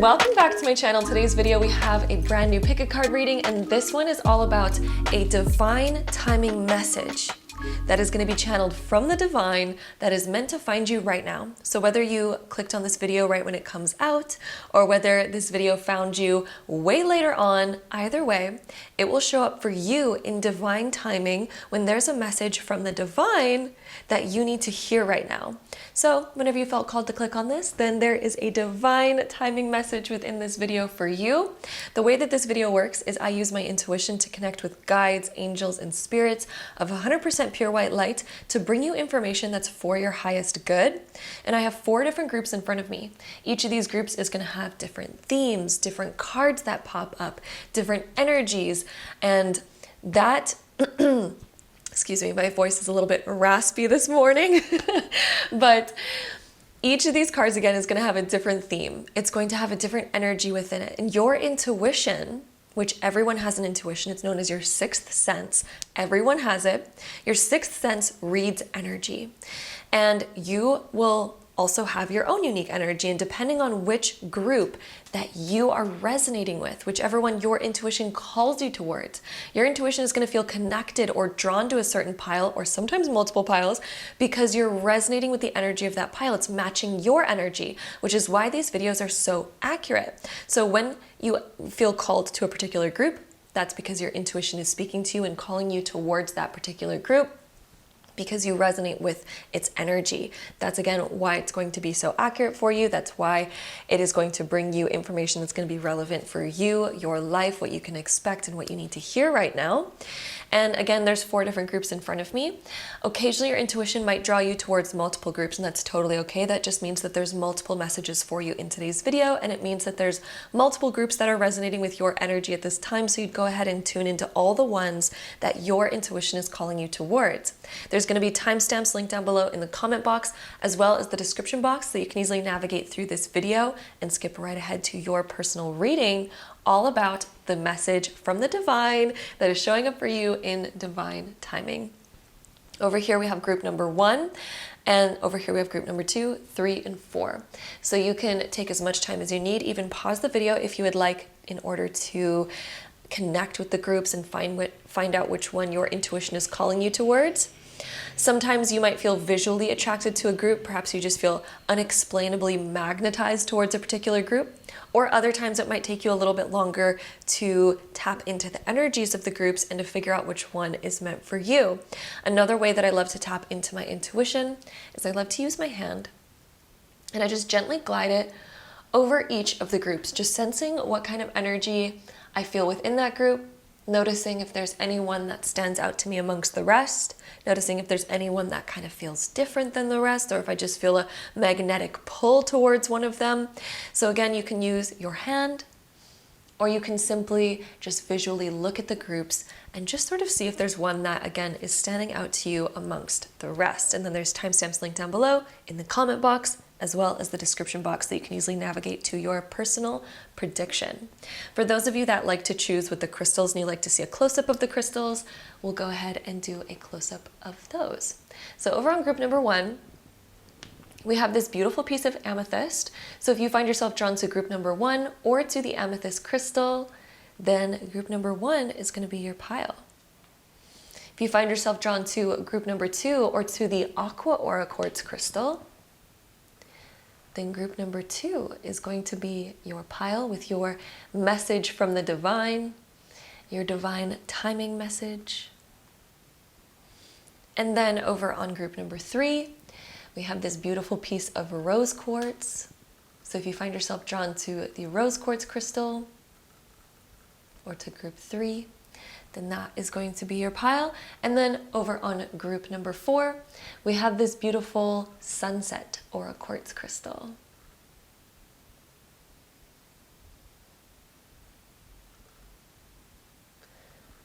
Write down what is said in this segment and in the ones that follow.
Welcome back to my channel. Today's video we have a brand new pick a card reading, and this one is all about a divine timing message that is going to be channeled from the divine that is meant to find you right now. So whether you clicked on this video right when it comes out or whether this video found you way later on, either way, it will show up for you in divine timing when there's a message from the divine that you need to hear right now. So whenever you felt called to click on this, then there is a divine timing message within this video for you. The way that this video works is I use my intuition to connect with guides, angels, and spirits of 100% pure white light to bring you information that's for your highest good. And I have 4 different groups in front of me. Each of these groups is going to have different themes, different cards that pop up, different energies, and that excuse me, my voice is a little bit raspy this morning, but each of these cards, again, is going to have a different theme. It's going to have a different energy within it. And your intuition, which everyone has an intuition, it's known as your sixth sense. Everyone has it. Your sixth sense reads energy. And you will also have your own unique energy, and depending on which group that you are resonating with, whichever one your intuition calls you towards, your intuition is going to feel connected or drawn to a certain pile, or sometimes multiple piles, because you're resonating with the energy of that pile. It's matching your energy, which is why these videos are so accurate. So when you feel called to a particular group, that's because your intuition is speaking to you and calling you towards that particular group, because you resonate with its energy. That's again why it's going to be so accurate for you. That's why it is going to bring you information that's going to be relevant for you, your life, what you can expect, and what you need to hear right now. And again, there's 4 different groups in front of me. Occasionally your intuition might draw you towards multiple groups, and that's totally okay. That just means that there's multiple messages for you in today's video, and it means that there's multiple groups that are resonating with your energy at this time, so you'd go ahead and tune into all the ones that your intuition is calling you towards. There's going to be timestamps linked down below in the comment box, as well as the description box, so you can easily navigate through this video and skip right ahead to your personal reading, all about the message from the divine that is showing up for you in divine timing. Over here we have group number 1, and over here we have group number 2, 3, and 4. So you can take as much time as you need, even pause the video if you would like, in order to connect with the groups and find out which one your intuition is calling you towards. Sometimes you might feel visually attracted to a group. Perhaps you just feel unexplainably magnetized towards a particular group. Or other times it might take you a little bit longer to tap into the energies of the groups and to figure out which one is meant for you. Another way that I love to tap into my intuition is I love to use my hand, and I just gently glide it over each of the groups, just sensing what kind of energy I feel within that group, noticing if there's anyone that stands out to me amongst the rest, noticing if there's anyone that kind of feels different than the rest, or if I just feel a magnetic pull towards one of them. So again, you can use your hand, or you can simply just visually look at the groups and just sort of see if there's one that, again, is standing out to you amongst the rest. And then there's timestamps linked down below in the comment box, as well as the description box, so you can easily navigate to your personal prediction. For those of you that like to choose with the crystals and you like to see a close-up of the crystals, we'll go ahead and do a close-up of those. So over on group number 1, we have this beautiful piece of amethyst. So if you find yourself drawn to group number 1 or to the amethyst crystal, then group number 1 is going to be your pile. If you find yourself drawn to group number 2 or to the Aqua or quartz crystal, then group number 2 is going to be your pile with your message from the divine, your divine timing message. And then over on group number 3, we have this beautiful piece of rose quartz. So if you find yourself drawn to the rose quartz crystal or to group 3, then that is going to be your pile. And then over on group number 4, we have this beautiful sunset or a quartz crystal.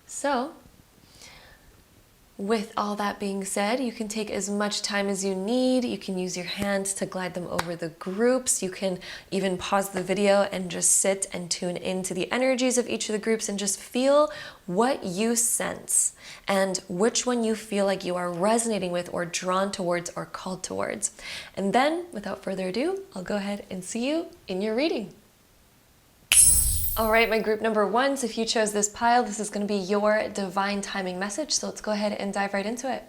So with all that being said, you can take as much time as you need. You can use your hands to glide them over the groups. You can even pause the video and just sit and tune into the energies of each of the groups and just feel what you sense and which one you feel like you are resonating with or drawn towards or called towards. And then, without further ado, I'll go ahead and see you in your reading. All right, my group number ones, if you chose this pile, this is going to be your divine timing message. So let's go ahead and dive right into it.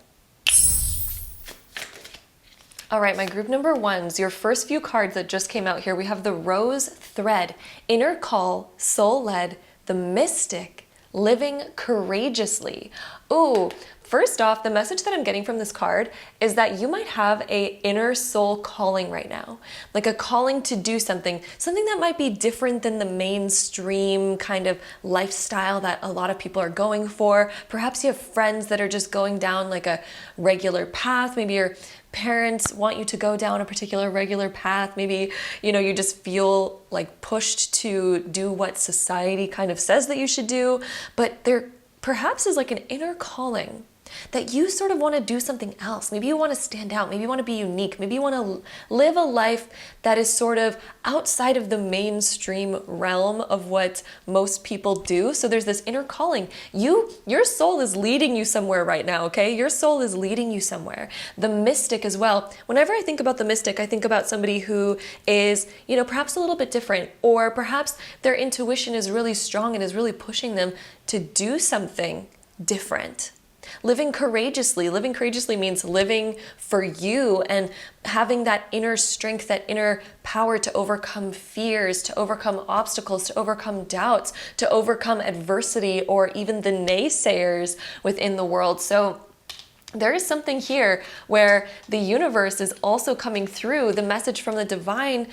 All right, my group number ones, your first few cards that just came out here, we have the Rose Thread, Inner Call, Soul Led, the Mystic, Living Courageously. Ooh, first off, the message that I'm getting from this card is that you might have a inner soul calling right now, like a calling to do something that might be different than the mainstream kind of lifestyle that a lot of people are going for. Perhaps you have friends that are just going down like a regular path. Maybe your parents want you to go down a particular regular path. Maybe, you just feel like pushed to do what society kind of says that you should do, but there perhaps is like an inner calling that you sort of want to do something else. Maybe you want to stand out. Maybe you want to be unique. Maybe you want to live a life that is sort of outside of the mainstream realm of what most people do. So there's this inner calling. Your soul is leading you somewhere right now, okay? Your soul is leading you somewhere. The mystic as well. Whenever I think about the mystic, I think about somebody who is, perhaps a little bit different, or perhaps their intuition is really strong and is really pushing them to do something different. Living courageously means living for you and having that inner strength, that inner power to overcome fears, to overcome obstacles, to overcome doubts, to overcome adversity, or even the naysayers within the world. So there is something here where the universe is also coming through. The message from the divine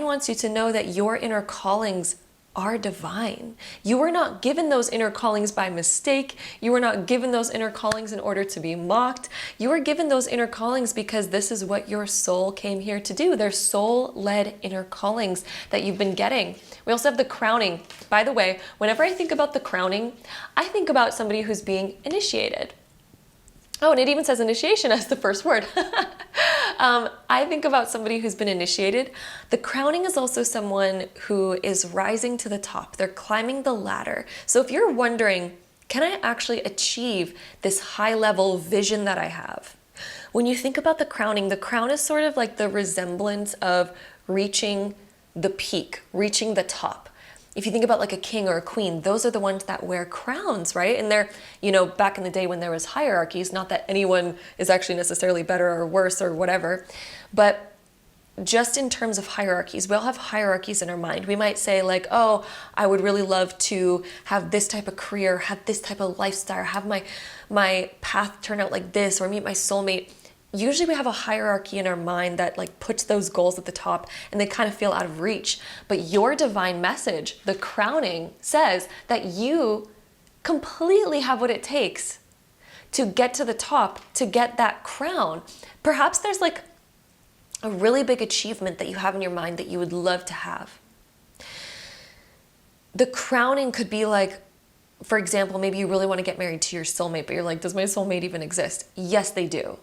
wants you to know that your inner callings are divine. You were not given those inner callings by mistake. You were not given those inner callings in order to be mocked. You were given those inner callings because this is what your soul came here to do. They're soul-led inner callings that you've been getting. We also have the crowning. By the way, whenever I think about the crowning, I think about somebody who's being initiated. Oh, and it even says initiation as the first word. I think about somebody who's been initiated. The crowning is also someone who is rising to the top. They're climbing the ladder. So if you're wondering, can I actually achieve this high-level vision that I have? When you think about the crown is sort of like the resemblance of reaching the peak, reaching the top. If you think about like a king or a queen, those are the ones that wear crowns, right? And they're, back in the day when there was hierarchies, not that anyone is actually necessarily better or worse or whatever, but just in terms of hierarchies, we all have hierarchies in our mind. We might say like, oh, I would really love to have this type of career, have this type of lifestyle, have my path turn out like this, or meet my soulmate. Usually we have a hierarchy in our mind that like puts those goals at the top and they kind of feel out of reach. But your divine message, the crowning, says that you completely have what it takes to get to the top, to get that crown. Perhaps there's like a really big achievement that you have in your mind that you would love to have. The crowning could be like, for example, maybe you really want to get married to your soulmate, but you're like, does my soulmate even exist? Yes, they do.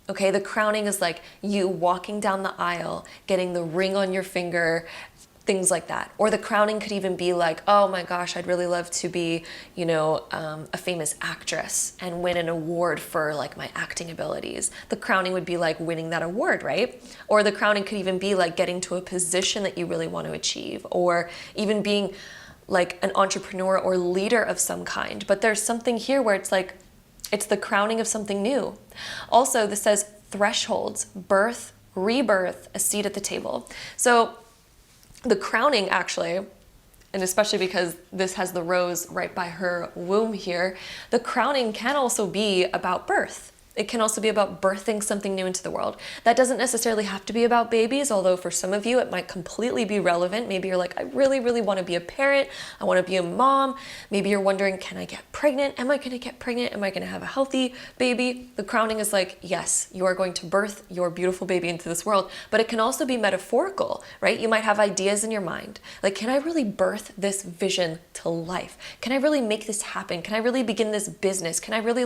Okay, the crowning is like you walking down the aisle, getting the ring on your finger, things like that. Or the crowning could even be like, oh my gosh, I'd really love to be, a famous actress and win an award for like my acting abilities. The crowning would be like winning that award, right? Or the crowning could even be like getting to a position that you really want to achieve, or even being like an entrepreneur or leader of some kind. But there's something here where it's like, it's the crowning of something new. Also, this says thresholds, birth, rebirth, a seat at the table. So the crowning actually, and especially because this has the rose right by her womb here, the crowning can also be about birth. It can also be about birthing something new into the world. That doesn't necessarily have to be about babies, although for some of you it might completely be relevant. Maybe you're like, I really, really want to be a parent. I want to be a mom. Maybe you're wondering, can I get pregnant? Am I going to get pregnant? Am I going to have a healthy baby? The crowning is like, yes, you are going to birth your beautiful baby into this world, but it can also be metaphorical, right? You might have ideas in your mind. Like, can I really birth this vision to life? Can I really make this happen? Can I really begin this business? Can I really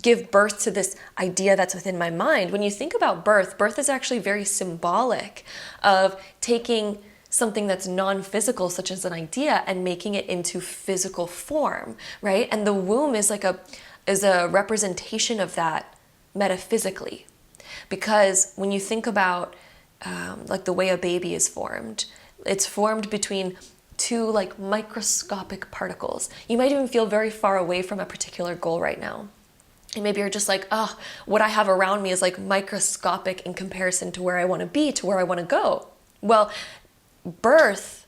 give birth to this idea that's within my mind? When you think about birth is actually very symbolic of taking something that's non-physical, such as an idea, and making it into physical form, right? And the womb is a representation of that metaphysically. Because when you think about like the way a baby is formed, it's formed between to like microscopic particles. You might even feel very far away from a particular goal right now. And maybe you're just like, oh, what I have around me is like microscopic in comparison to where I want to be, to where I want to go. Well, birth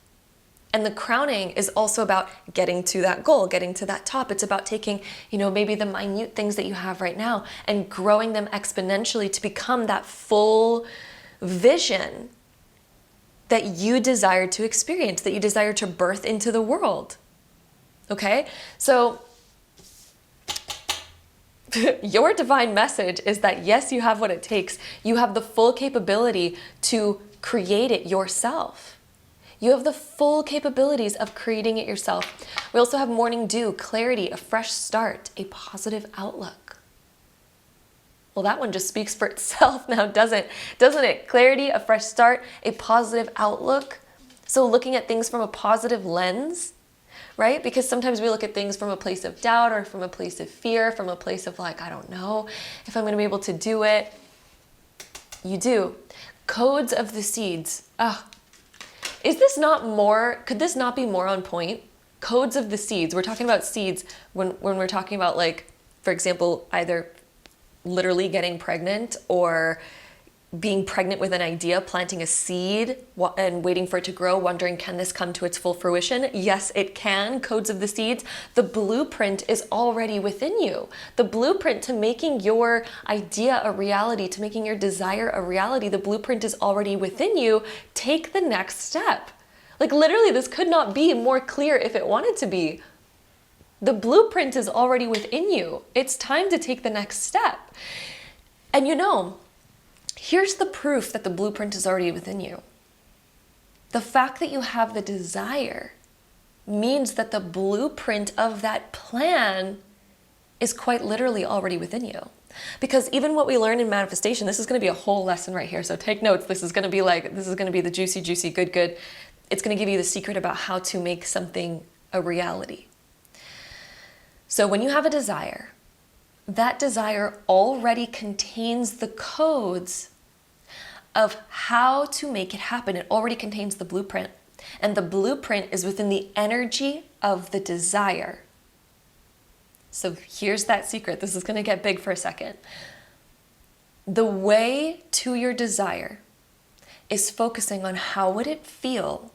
and the crowning is also about getting to that goal, getting to that top. It's about taking, maybe the minute things that you have right now and growing them exponentially to become that full vision that you desire to experience, that you desire to birth into the world. Okay? So your divine message is that yes, you have what it takes. You have the full capability to create it yourself. You have the full capabilities of creating it yourself. We also have morning dew, clarity, a fresh start, a positive outlook. Well, that one just speaks for itself now, doesn't it? Clarity, a fresh start, a positive outlook. So looking at things from a positive lens, right? Because sometimes we look at things from a place of doubt or from a place of fear, from a place of like, I don't know if I'm going to be able to do it. You do. Codes of the seeds. Is this not more, could this not be more on point? Codes of the seeds. We're talking about seeds when we're talking about, like, for example, either literally getting pregnant or being pregnant with an idea, planting a seed and waiting for it to grow, wondering, can this come to its full fruition? Yes, it can. Codes of the seeds. The blueprint is already within you. The blueprint to making your idea a reality, to making your desire a reality, the blueprint is already within you. Take the next step. Like literally, this could not be more clear if it wanted to be. The blueprint is already within you. It's time to take the next step. And here's the proof that the blueprint is already within you. The fact that you have the desire means that the blueprint of that plan is quite literally already within you. Because even what we learn in manifestation, this is going to be a whole lesson right here. So take notes. This is going to be the juicy, juicy, good. It's going to give you the secret about how to make something a reality. So when you have a desire, that desire already contains the codes of how to make it happen. It already contains the blueprint. And the blueprint is within the energy of the desire. So here's that secret. This is going to get big for a second. The way to your desire is focusing on how would it feel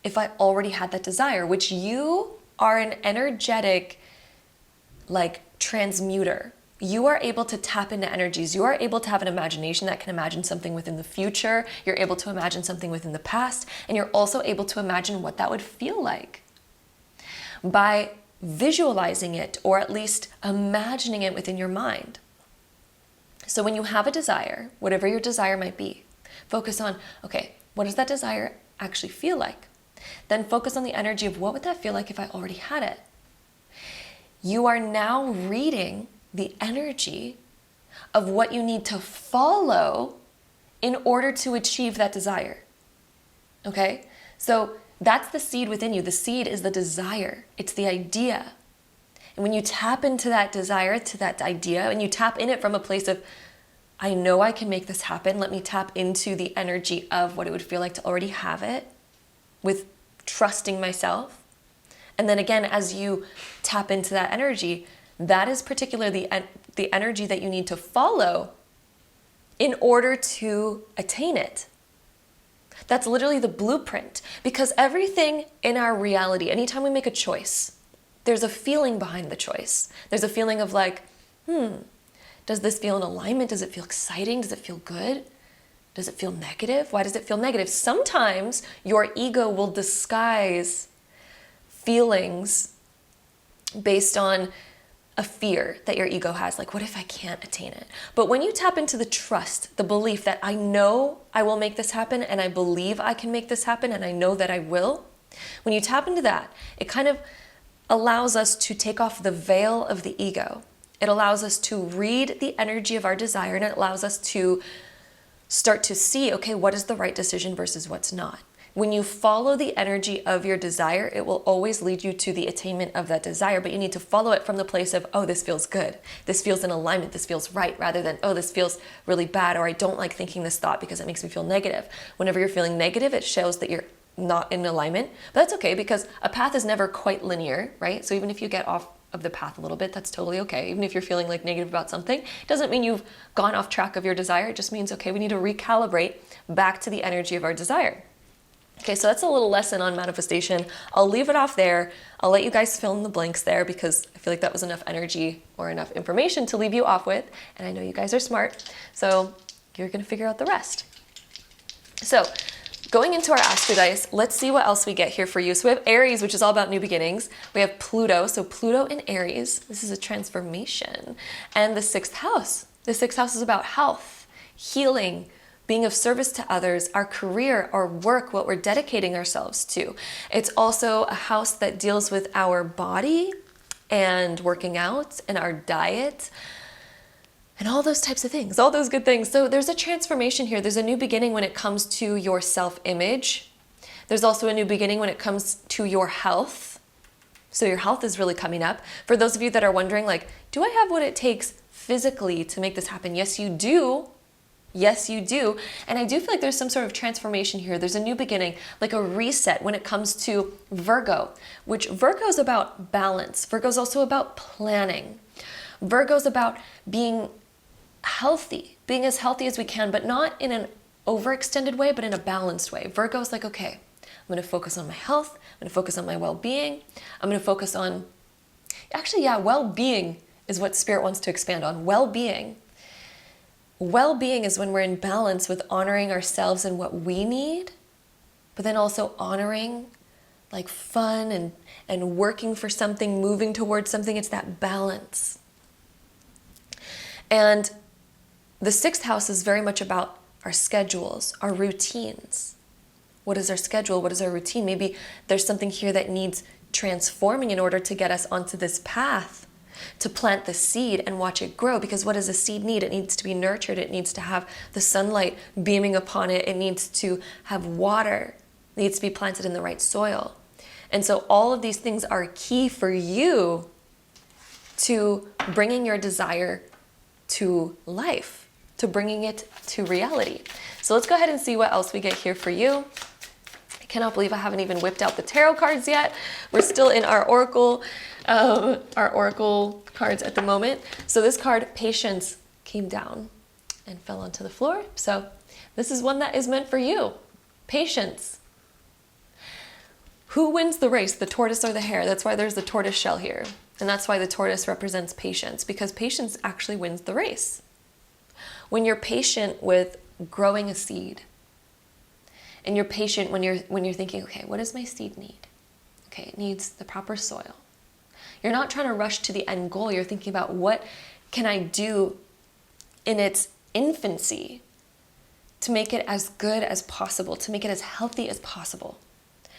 if I already had that desire, which you are an energetic transmuter. You are able to tap into energies. You are able to have an imagination that can imagine something within the future. You're able to imagine something within the past. And you're also able to imagine what that would feel like by visualizing it, or at least imagining it within your mind. So when you have a desire, whatever your desire might be, focus on, okay, what does that desire actually feel like? Then focus on the energy of what would that feel like if I already had it? You are now reading the energy of what you need to follow in order to achieve that desire. Okay? So that's the seed within you. The seed is the desire. It's the idea. And when you tap into that desire, to that idea, and you tap in it from a place of, I know I can make this happen. Let me tap into the energy of what it would feel like to already have it with trusting myself. And then again, as you tap into that energy, that is particularly the energy that you need to follow in order to attain it. That's literally the blueprint, because everything in our reality, anytime we make a choice, there's a feeling behind the choice. There's a feeling of like, does this feel in alignment? Does it feel exciting? Does it feel good? Does it feel negative? Why does it feel negative? Sometimes your ego will disguise feelings based on a fear that your ego has, like, what if I can't attain it? But when you tap into the trust, the belief that I know I will make this happen, and I believe I can make this happen, and I know that I will, when you tap into that, it kind of allows us to take off the veil of the ego. It allows us to read the energy of our desire, and it allows us to start to see, okay, what is the right decision versus what's not. When you follow the energy of your desire, it will always lead you to the attainment of that desire, but you need to follow it from the place of, oh, this feels good. This feels in alignment. This feels right, rather than, oh, this feels really bad, or I don't like thinking this thought because it makes me feel negative. Whenever you're feeling negative, it shows that you're not in alignment. But that's okay, because a path is never quite linear, right? So even if you get off of the path a little bit, that's totally okay. Even if you're feeling like negative about something, it doesn't mean you've gone off track of your desire. It just means, okay, we need to recalibrate back to the energy of our desire. Okay, so that's a little lesson on manifestation. I'll leave it off there. I'll let you guys fill in the blanks there, because I feel like that was enough energy or enough information to leave you off with. And I know you guys are smart, so you're gonna figure out the rest. So going into our Astro Dice, let's see what else we get here for you. So we have Aries, which is all about new beginnings. We have Pluto, so Pluto in Aries. This is a transformation. And the 6th house. The 6th house is about health, healing, being of service to others, our career, our work, what we're dedicating ourselves to. It's also a house that deals with our body and working out and our diet and all those types of things, all those good things. So there's a transformation here. There's a new beginning when it comes to your self-image. There's also a new beginning when it comes to your health. So your health is really coming up. For those of you that are wondering, like, do I have what it takes physically to make this happen? Yes, you do. Yes, you do. And I do feel like there's some sort of transformation here. There's a new beginning, like a reset when it comes to Virgo, which Virgo is about balance. Virgo is also about planning. Virgo is about being healthy, being as healthy as we can, but not in an overextended way, but in a balanced way. Virgo is like, okay, I'm going to focus on my health. I'm going to focus on my well-being. I'm going to focus on, actually, yeah, well-being is what Spirit wants to expand on. Well-being. Well-being is when we're in balance with honoring ourselves and what we need, but then also honoring like fun and working for something, moving towards something. It's that balance. And the 6th house is very much about our schedules, our routines. What is our schedule? What is our routine? Maybe there's something here that needs transforming in order to get us onto this path, to plant the seed and watch it grow. Because what does a seed need? It needs to be nurtured. It needs to have the sunlight beaming upon it. It needs to have water. It needs to be planted in the right soil. And so all of these things are key for you to bringing your desire to life, to bringing it to reality. So let's go ahead and see what else we get here for you. I cannot believe I haven't even whipped out the tarot cards yet. We're still in our oracle cards at the moment. So this card, Patience, came down and fell onto the floor. So this is one that is meant for you. Patience. Who wins the race, the tortoise or the hare? That's why there's the tortoise shell here. And that's why the tortoise represents patience, because patience actually wins the race. When you're patient with growing a seed, and you're patient when you're thinking, okay, what does my seed need? Okay, it needs the proper soil. You're not trying to rush to the end goal. You're thinking about, what can I do in its infancy to make it as good as possible, to make it as healthy as possible.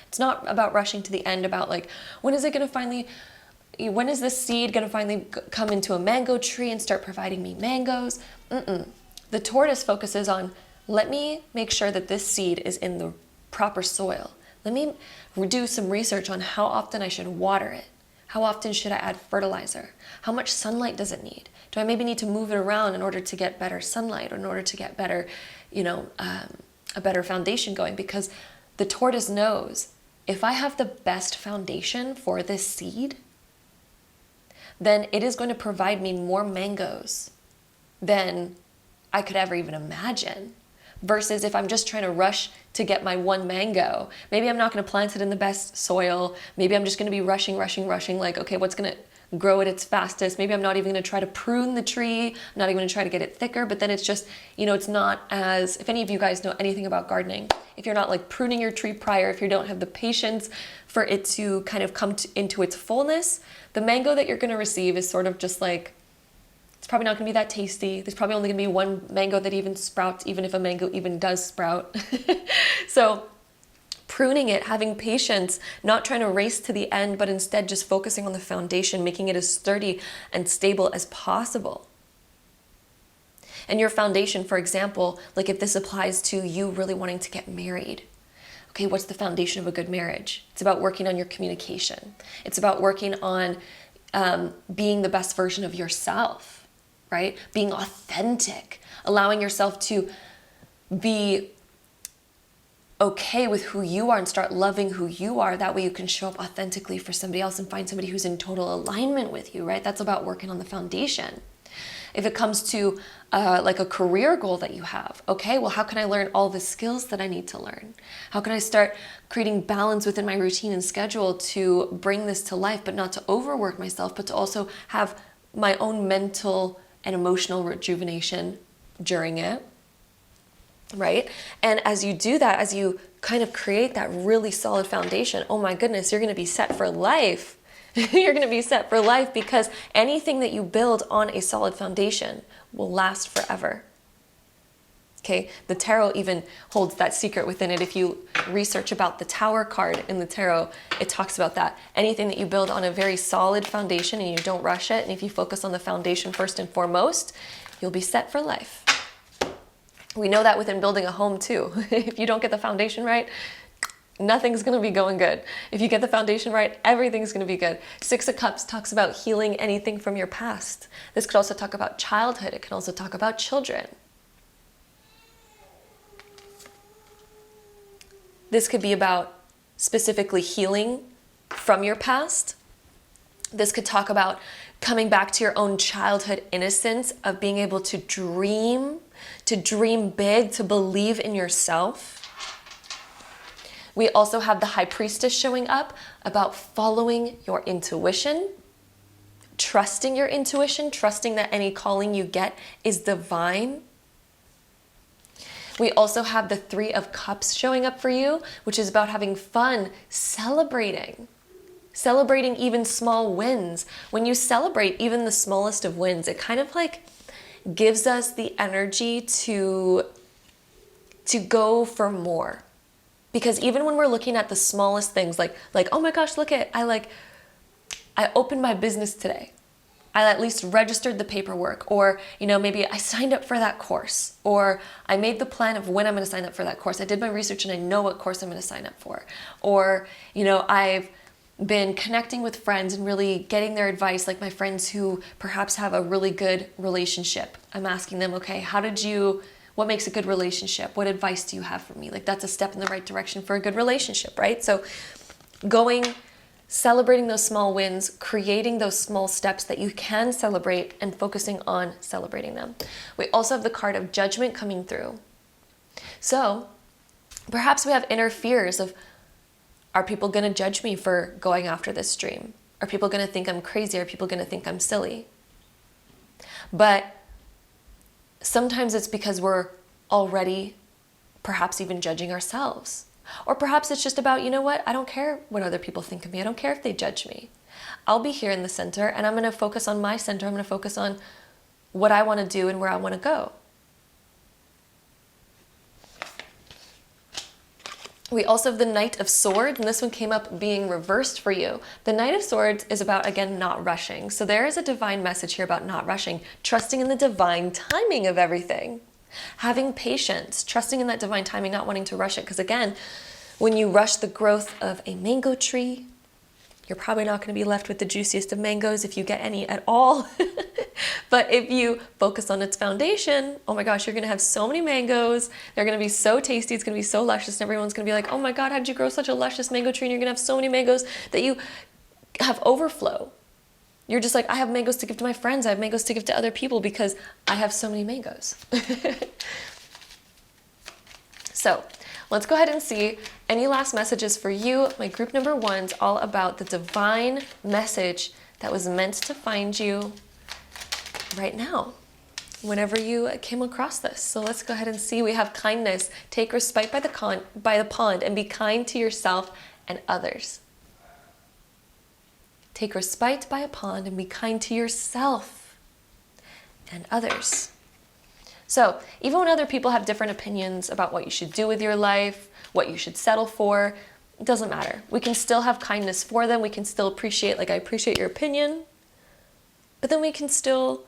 It's not about rushing to the end, about like, when is this seed going to finally come into a mango tree and start providing me mangoes? The tortoise focuses on, let me make sure that this seed is in the proper soil. Let me do some research on how often I should water it. How often should I add fertilizer? How much sunlight does it need? Do I maybe need to move it around in order to get better sunlight, or in order to get better, a better foundation going? Because the tortoise knows, if I have the best foundation for this seed, then it is going to provide me more mangoes than I could ever even imagine. Versus if I'm just trying to rush to get my one mango, maybe I'm not going to plant it in the best soil. Maybe I'm just going to be rushing, like, okay, what's going to grow at its fastest? Maybe I'm not even going to try to prune the tree. I'm not even going to try to get it thicker, but then it's just, it's not as, if any of you guys know anything about gardening, if you're not like pruning your tree prior, if you don't have the patience for it to kind of come into its fullness, the mango that you're going to receive is sort of just like, it's probably not going to be that tasty. There's probably only going to be one mango that even sprouts, even if a mango even does sprout. So pruning it, having patience, not trying to race to the end, but instead just focusing on the foundation, making it as sturdy and stable as possible. And your foundation, for example, like if this applies to you really wanting to get married, okay, what's the foundation of a good marriage? It's about working on your communication. It's about working on being the best version of yourself. Right? Being authentic, allowing yourself to be okay with who you are and start loving who you are. That way you can show up authentically for somebody else and find somebody who's in total alignment with you, right? That's about working on the foundation. If it comes to like a career goal that you have, okay, well, how can I learn all the skills that I need to learn? How can I start creating balance within my routine and schedule to bring this to life, but not to overwork myself, but to also have my own mental and emotional rejuvenation during it, right? And as you do that, as you kind of create that really solid foundation, oh my goodness, you're going to be set for life. You're going to be set for life, because anything that you build on a solid foundation will last forever. Okay, the tarot even holds that secret within it. If you research about the Tower card in the tarot, it talks about that. Anything that you build on a very solid foundation and you don't rush it, and if you focus on the foundation first and foremost, you'll be set for life. We know that within building a home too. If you don't get the foundation right, nothing's going to be going good. If you get the foundation right, everything's going to be good. Six of Cups talks about healing anything from your past. This could also talk about childhood. It can also talk about children. This could be about specifically healing from your past. This could talk about coming back to your own childhood innocence of being able to dream big, to believe in yourself. We also have the High Priestess showing up, about following your intuition, trusting your intuition, trusting that any calling you get is divine. We also have the Three of Cups showing up for you, which is about having fun, celebrating even small wins. When you celebrate even the smallest of wins, it kind of like gives us the energy to go for more. Because even when we're looking at the smallest things, like oh my gosh, look at, I opened my business today. I at least registered the paperwork, or, maybe I signed up for that course, or I made the plan of when I'm going to sign up for that course. I did my research and I know what course I'm going to sign up for. Or, I've been connecting with friends and really getting their advice, like my friends who perhaps have a really good relationship. I'm asking them, okay, what makes a good relationship? What advice do you have for me? Like, that's a step in the right direction for a good relationship, right? So celebrating those small wins, creating those small steps that you can celebrate, and focusing on celebrating them. We also have the card of Judgment coming through. So perhaps we have inner fears of, are people going to judge me for going after this dream? Are people going to think I'm crazy? Are people going to think I'm silly? But sometimes it's because we're already perhaps even judging ourselves. Or perhaps it's just about, I don't care what other people think of me. I don't care if they judge me. I'll be here in the center, and I'm going to focus on my center. I'm going to focus on what I want to do and where I want to go. We also have the Knight of Swords, and this one came up being reversed for you. The Knight of Swords is about, again, not rushing. So there is a divine message here about not rushing, trusting in the divine timing of everything. Having patience, trusting in that divine timing, not wanting to rush it. Because again, when you rush the growth of a mango tree, you're probably not going to be left with the juiciest of mangoes if you get any at all. But if you focus on its foundation, oh my gosh, you're going to have so many mangoes. They're going to be so tasty. It's going to be so luscious. And everyone's going to be like, oh my God, how did you grow such a luscious mango tree? And you're going to have so many mangoes that you have overflow. You're just like, I have mangoes to give to my friends. I have mangoes to give to other people because I have so many mangoes. So let's go ahead and see any last messages for you. My group number one's all about the divine message that was meant to find you right now, whenever you came across this. So let's go ahead and see. We have kindness. Take respite by the pond and be kind to yourself and others. Take respite by a pond and be kind to yourself and others. So even when other people have different opinions about what you should do with your life, what you should settle for, it doesn't matter. We can still have kindness for them. We can still appreciate, like, I appreciate your opinion, but then we can still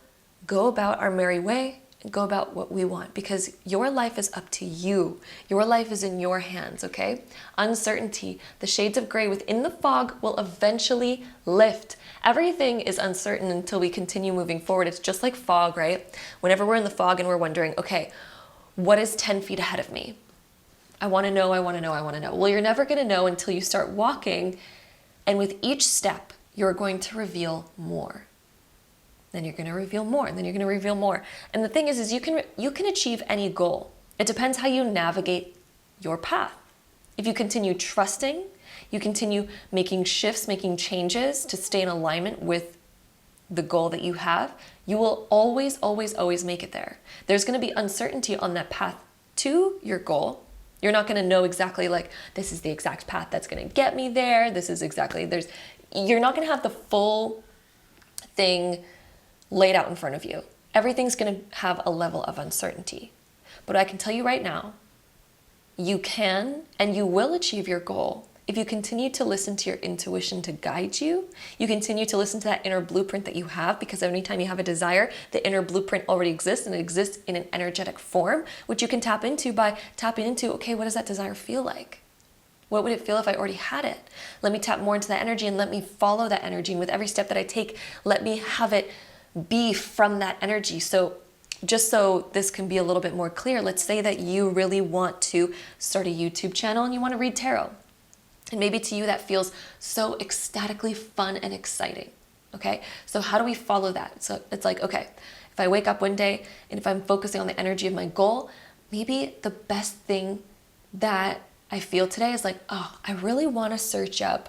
go about our merry way and go about what we want, because your life is up to you. Your life is in your hands, okay? Uncertainty, the shades of gray within the fog will eventually lift. Everything is uncertain until we continue moving forward. It's just like fog, right? Whenever we're in the fog and we're wondering, okay, what is 10 feet ahead of me? I want to know, I want to know, I want to know. Well, you're never going to know until you start walking. And with each step, you're going to reveal more. Then you're going to reveal more, and then you're going to reveal more. And the thing is you can achieve any goal. It depends how you navigate your path. If you continue trusting, you continue making shifts, making changes to stay in alignment with the goal that you have, you will always, always, always make it there. There's going to be uncertainty on that path to your goal. You're not going to know exactly like, this is the exact path that's going to get me there. This is exactly, you're not going to have the full thing laid out in front of you. Everything's going to have a level of uncertainty. But I can tell you right now, you can and you will achieve your goal if you continue to listen to your intuition to guide you. You continue to listen to that inner blueprint that you have, because anytime you have a desire, the inner blueprint already exists, and it exists in an energetic form, which you can tap into by tapping into, okay, what does that desire feel like? What would it feel if I already had it? Let me tap more into that energy and let me follow that energy. And with every step that I take, let me have it be from that energy. So just so this can be a little bit more clear, let's say that you really want to start a YouTube channel and you want to read tarot. And maybe to you that feels so ecstatically fun and exciting, okay? So how do we follow that? So it's like, okay, if I wake up one day and if I'm focusing on the energy of my goal, maybe the best thing that I feel today is like, oh, I really want to search up,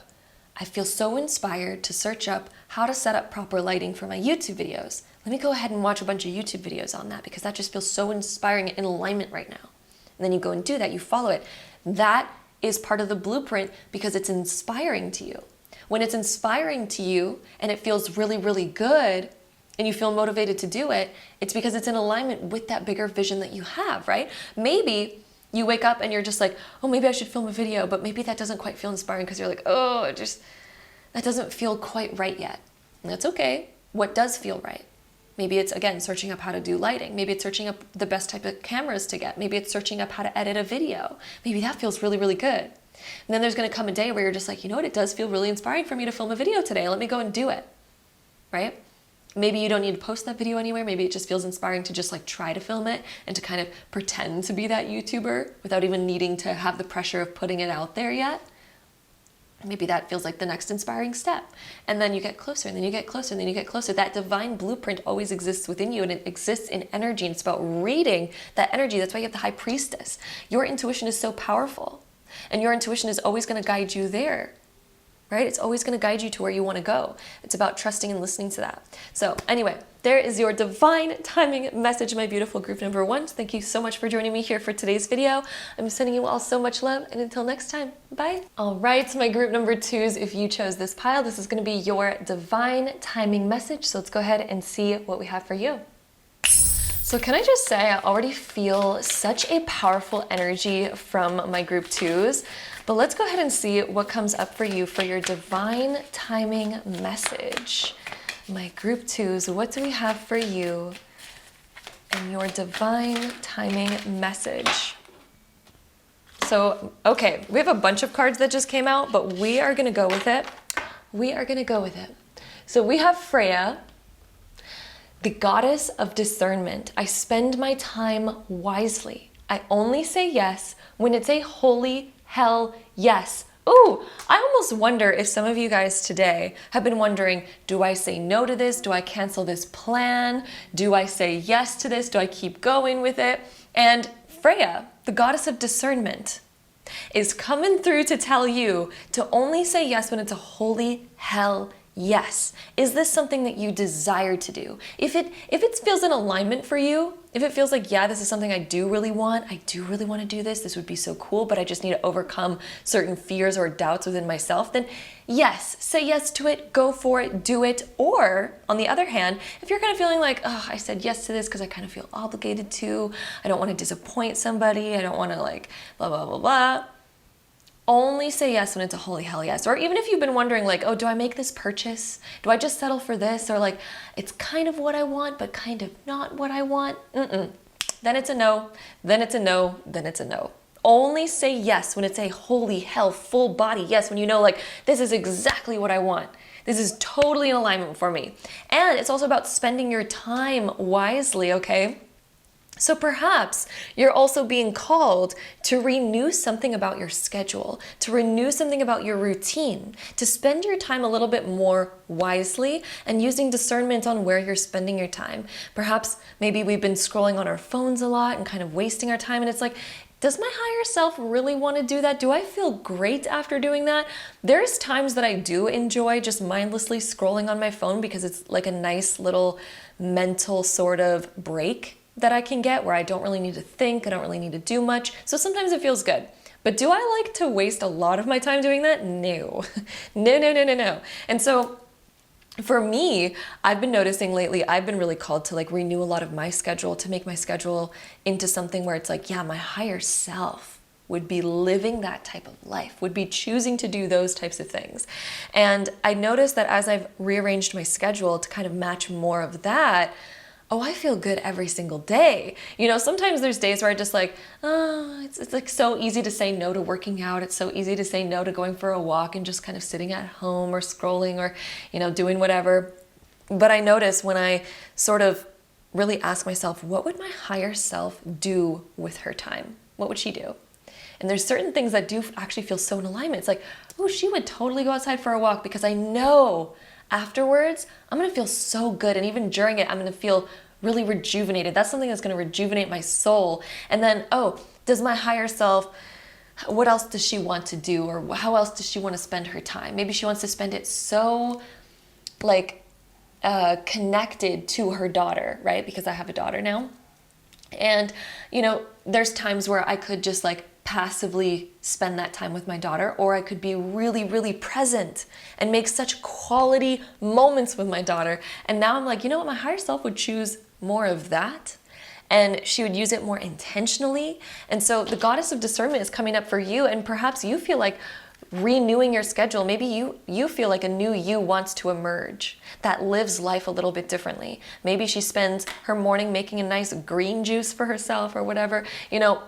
I feel so inspired to search up how to set up proper lighting for my YouTube videos. Let me go ahead and watch a bunch of YouTube videos on that, because that just feels so inspiring and in alignment right now. And then you go and do that, you follow it. That is part of the blueprint because it's inspiring to you. When it's inspiring to you and it feels really, really good and you feel motivated to do it, it's because it's in alignment with that bigger vision that you have, right? Maybe you wake up and you're just like, oh, maybe I should film a video, but maybe that doesn't quite feel inspiring because you're like, oh, that doesn't feel quite right yet. And that's okay. What does feel right? Maybe it's, again, searching up how to do lighting. Maybe it's searching up the best type of cameras to get. Maybe it's searching up how to edit a video. Maybe that feels really, really good. And then there's going to come a day where you're just like, you know what, it does feel really inspiring for me to film a video today. Let me go and do it, right? Maybe you don't need to post that video anywhere. Maybe it just feels inspiring to just like try to film it and to kind of pretend to be that YouTuber without even needing to have the pressure of putting it out there yet. Maybe that feels like the next inspiring step. And then you get closer, and then you get closer, and then you get closer. That divine blueprint always exists within you, and it exists in energy. And it's about reading that energy. That's why you have the High Priestess. Your intuition is so powerful, and your intuition is always going to guide you there, right? It's always going to guide you to where you want to go. It's about trusting and listening to that. So anyway, there is your divine timing message, my beautiful group number 1. Thank you so much for joining me here for today's video. I'm sending you all so much love, and until next time, bye. All right, my group number 2s, if you chose this pile, this is going to be your divine timing message. So let's go ahead and see what we have for you. So can I just say, I already feel such a powerful energy from my group 2s, but let's go ahead and see what comes up for you for your divine timing message. My group 2s, what do we have for you in your divine timing message? So, okay, we have a bunch of cards that just came out, but we are going to go with it. We are going to go with it. So we have Freya, the goddess of discernment. I spend my time wisely. I only say yes when it's a holy hell yes. Ooh, I almost wonder if some of you guys today have been wondering, do I say no to this? Do I cancel this plan? Do I say yes to this? Do I keep going with it? And Freya, the goddess of discernment, is coming through to tell you to only say yes when it's a holy hell yes. Is this something that you desire to do? If it feels in alignment for you, if it feels like, yeah, this is something I do really want to do this would be so cool, but I just need to overcome certain fears or doubts within myself, then yes, say yes to it, go for it, do it. Or on the other hand, if you're kind of feeling like, oh, I said yes to this because I kind of feel obligated to, I don't want to disappoint somebody, I don't want to like blah, blah, blah, blah. Only say yes when it's a holy hell yes. Or even if you've been wondering like, oh, do I make this purchase? Do I just settle for this? Or like, it's kind of what I want, but kind of not what I want. Then it's a no, then it's a no, then it's a no. Only say yes when it's a holy hell, full body yes, when you know like, this is exactly what I want. This is totally in alignment for me. And it's also about spending your time wisely, okay? So perhaps you're also being called to renew something about your schedule, to renew something about your routine, to spend your time a little bit more wisely and using discernment on where you're spending your time. Perhaps maybe we've been scrolling on our phones a lot and kind of wasting our time, and it's like, does my higher self really want to do that? Do I feel great after doing that? There's times that I do enjoy just mindlessly scrolling on my phone because it's like a nice little mental sort of break that I can get where I don't really need to think, I don't really need to do much. So sometimes it feels good. But do I like to waste a lot of my time doing that? No. No. And so for me, I've been noticing lately, I've been really called to like renew a lot of my schedule, to make my schedule into something where it's like, yeah, my higher self would be living that type of life, would be choosing to do those types of things. And I noticed that as I've rearranged my schedule to kind of match more of that, oh, I feel good every single day. You know, sometimes there's days where I just like, oh, it's like so easy to say no to working out. It's so easy to say no to going for a walk and just kind of sitting at home or scrolling or, you know, doing whatever. But I notice when I sort of really ask myself, what would my higher self do with her time? What would she do? And there's certain things that do actually feel so in alignment. It's like, oh, she would totally go outside for a walk because I know afterwards, I'm gonna feel so good. And even during it, I'm gonna feel really rejuvenated. That's something that's gonna rejuvenate my soul. And then, oh, does my higher self, what else does she want to do? Or how else does she wanna spend her time? Maybe she wants to spend it so like connected to her daughter, right? Because I have a daughter now. And, you know, there's times where I could just like passively spend that time with my daughter, or I could be really, really present and make such quality moments with my daughter. And now I'm like, you know what? My higher self would choose more of that, and she would use it more intentionally. And so the goddess of discernment is coming up for you, and perhaps you feel like renewing your schedule. Maybe you feel like a new you wants to emerge that lives life a little bit differently. Maybe she spends her morning making a nice green juice for herself or whatever. You know,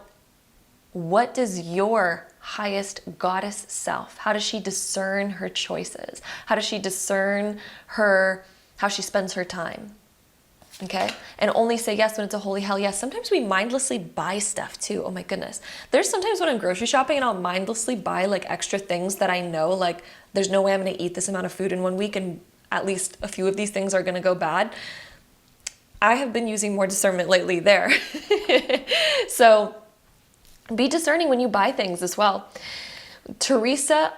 what does your highest goddess self, how does she discern her choices? How does she discern how she spends her time? Okay? And only say yes when it's a holy hell yes. Sometimes we mindlessly buy stuff too. Oh my goodness. There's sometimes when I'm grocery shopping and I'll mindlessly buy like extra things that I know, like there's no way I'm gonna eat this amount of food in 1 week and at least a few of these things are gonna go bad. I have been using more discernment lately there. So be discerning when you buy things as well. Teresa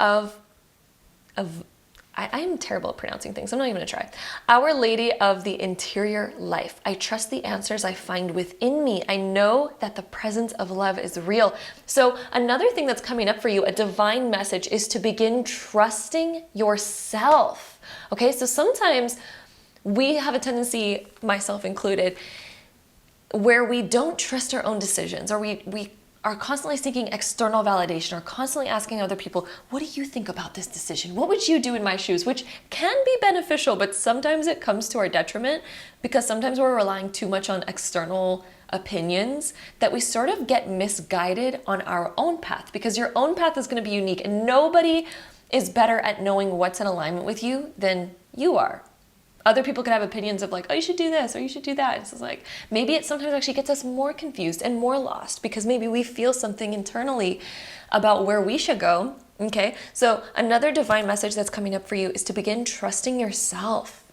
I'm terrible at pronouncing things. I'm not even gonna try. Our Lady of the Interior Life. I trust the answers I find within me. I know that the presence of love is real. So another thing that's coming up for you, a divine message, is to begin trusting yourself. Okay, so sometimes we have a tendency, myself included, where we don't trust our own decisions, or we are constantly seeking external validation, or constantly asking other people, what do you think about this decision? What would you do in my shoes? Which can be beneficial, but sometimes it comes to our detriment because sometimes we're relying too much on external opinions that we sort of get misguided on our own path, because your own path is gonna be unique and nobody is better at knowing what's in alignment with you than you are. Other people could have opinions of like, oh, you should do this or you should do that. It's just like, maybe it sometimes actually gets us more confused and more lost because maybe we feel something internally about where we should go. Okay, so another divine message that's coming up for you is to begin trusting yourself.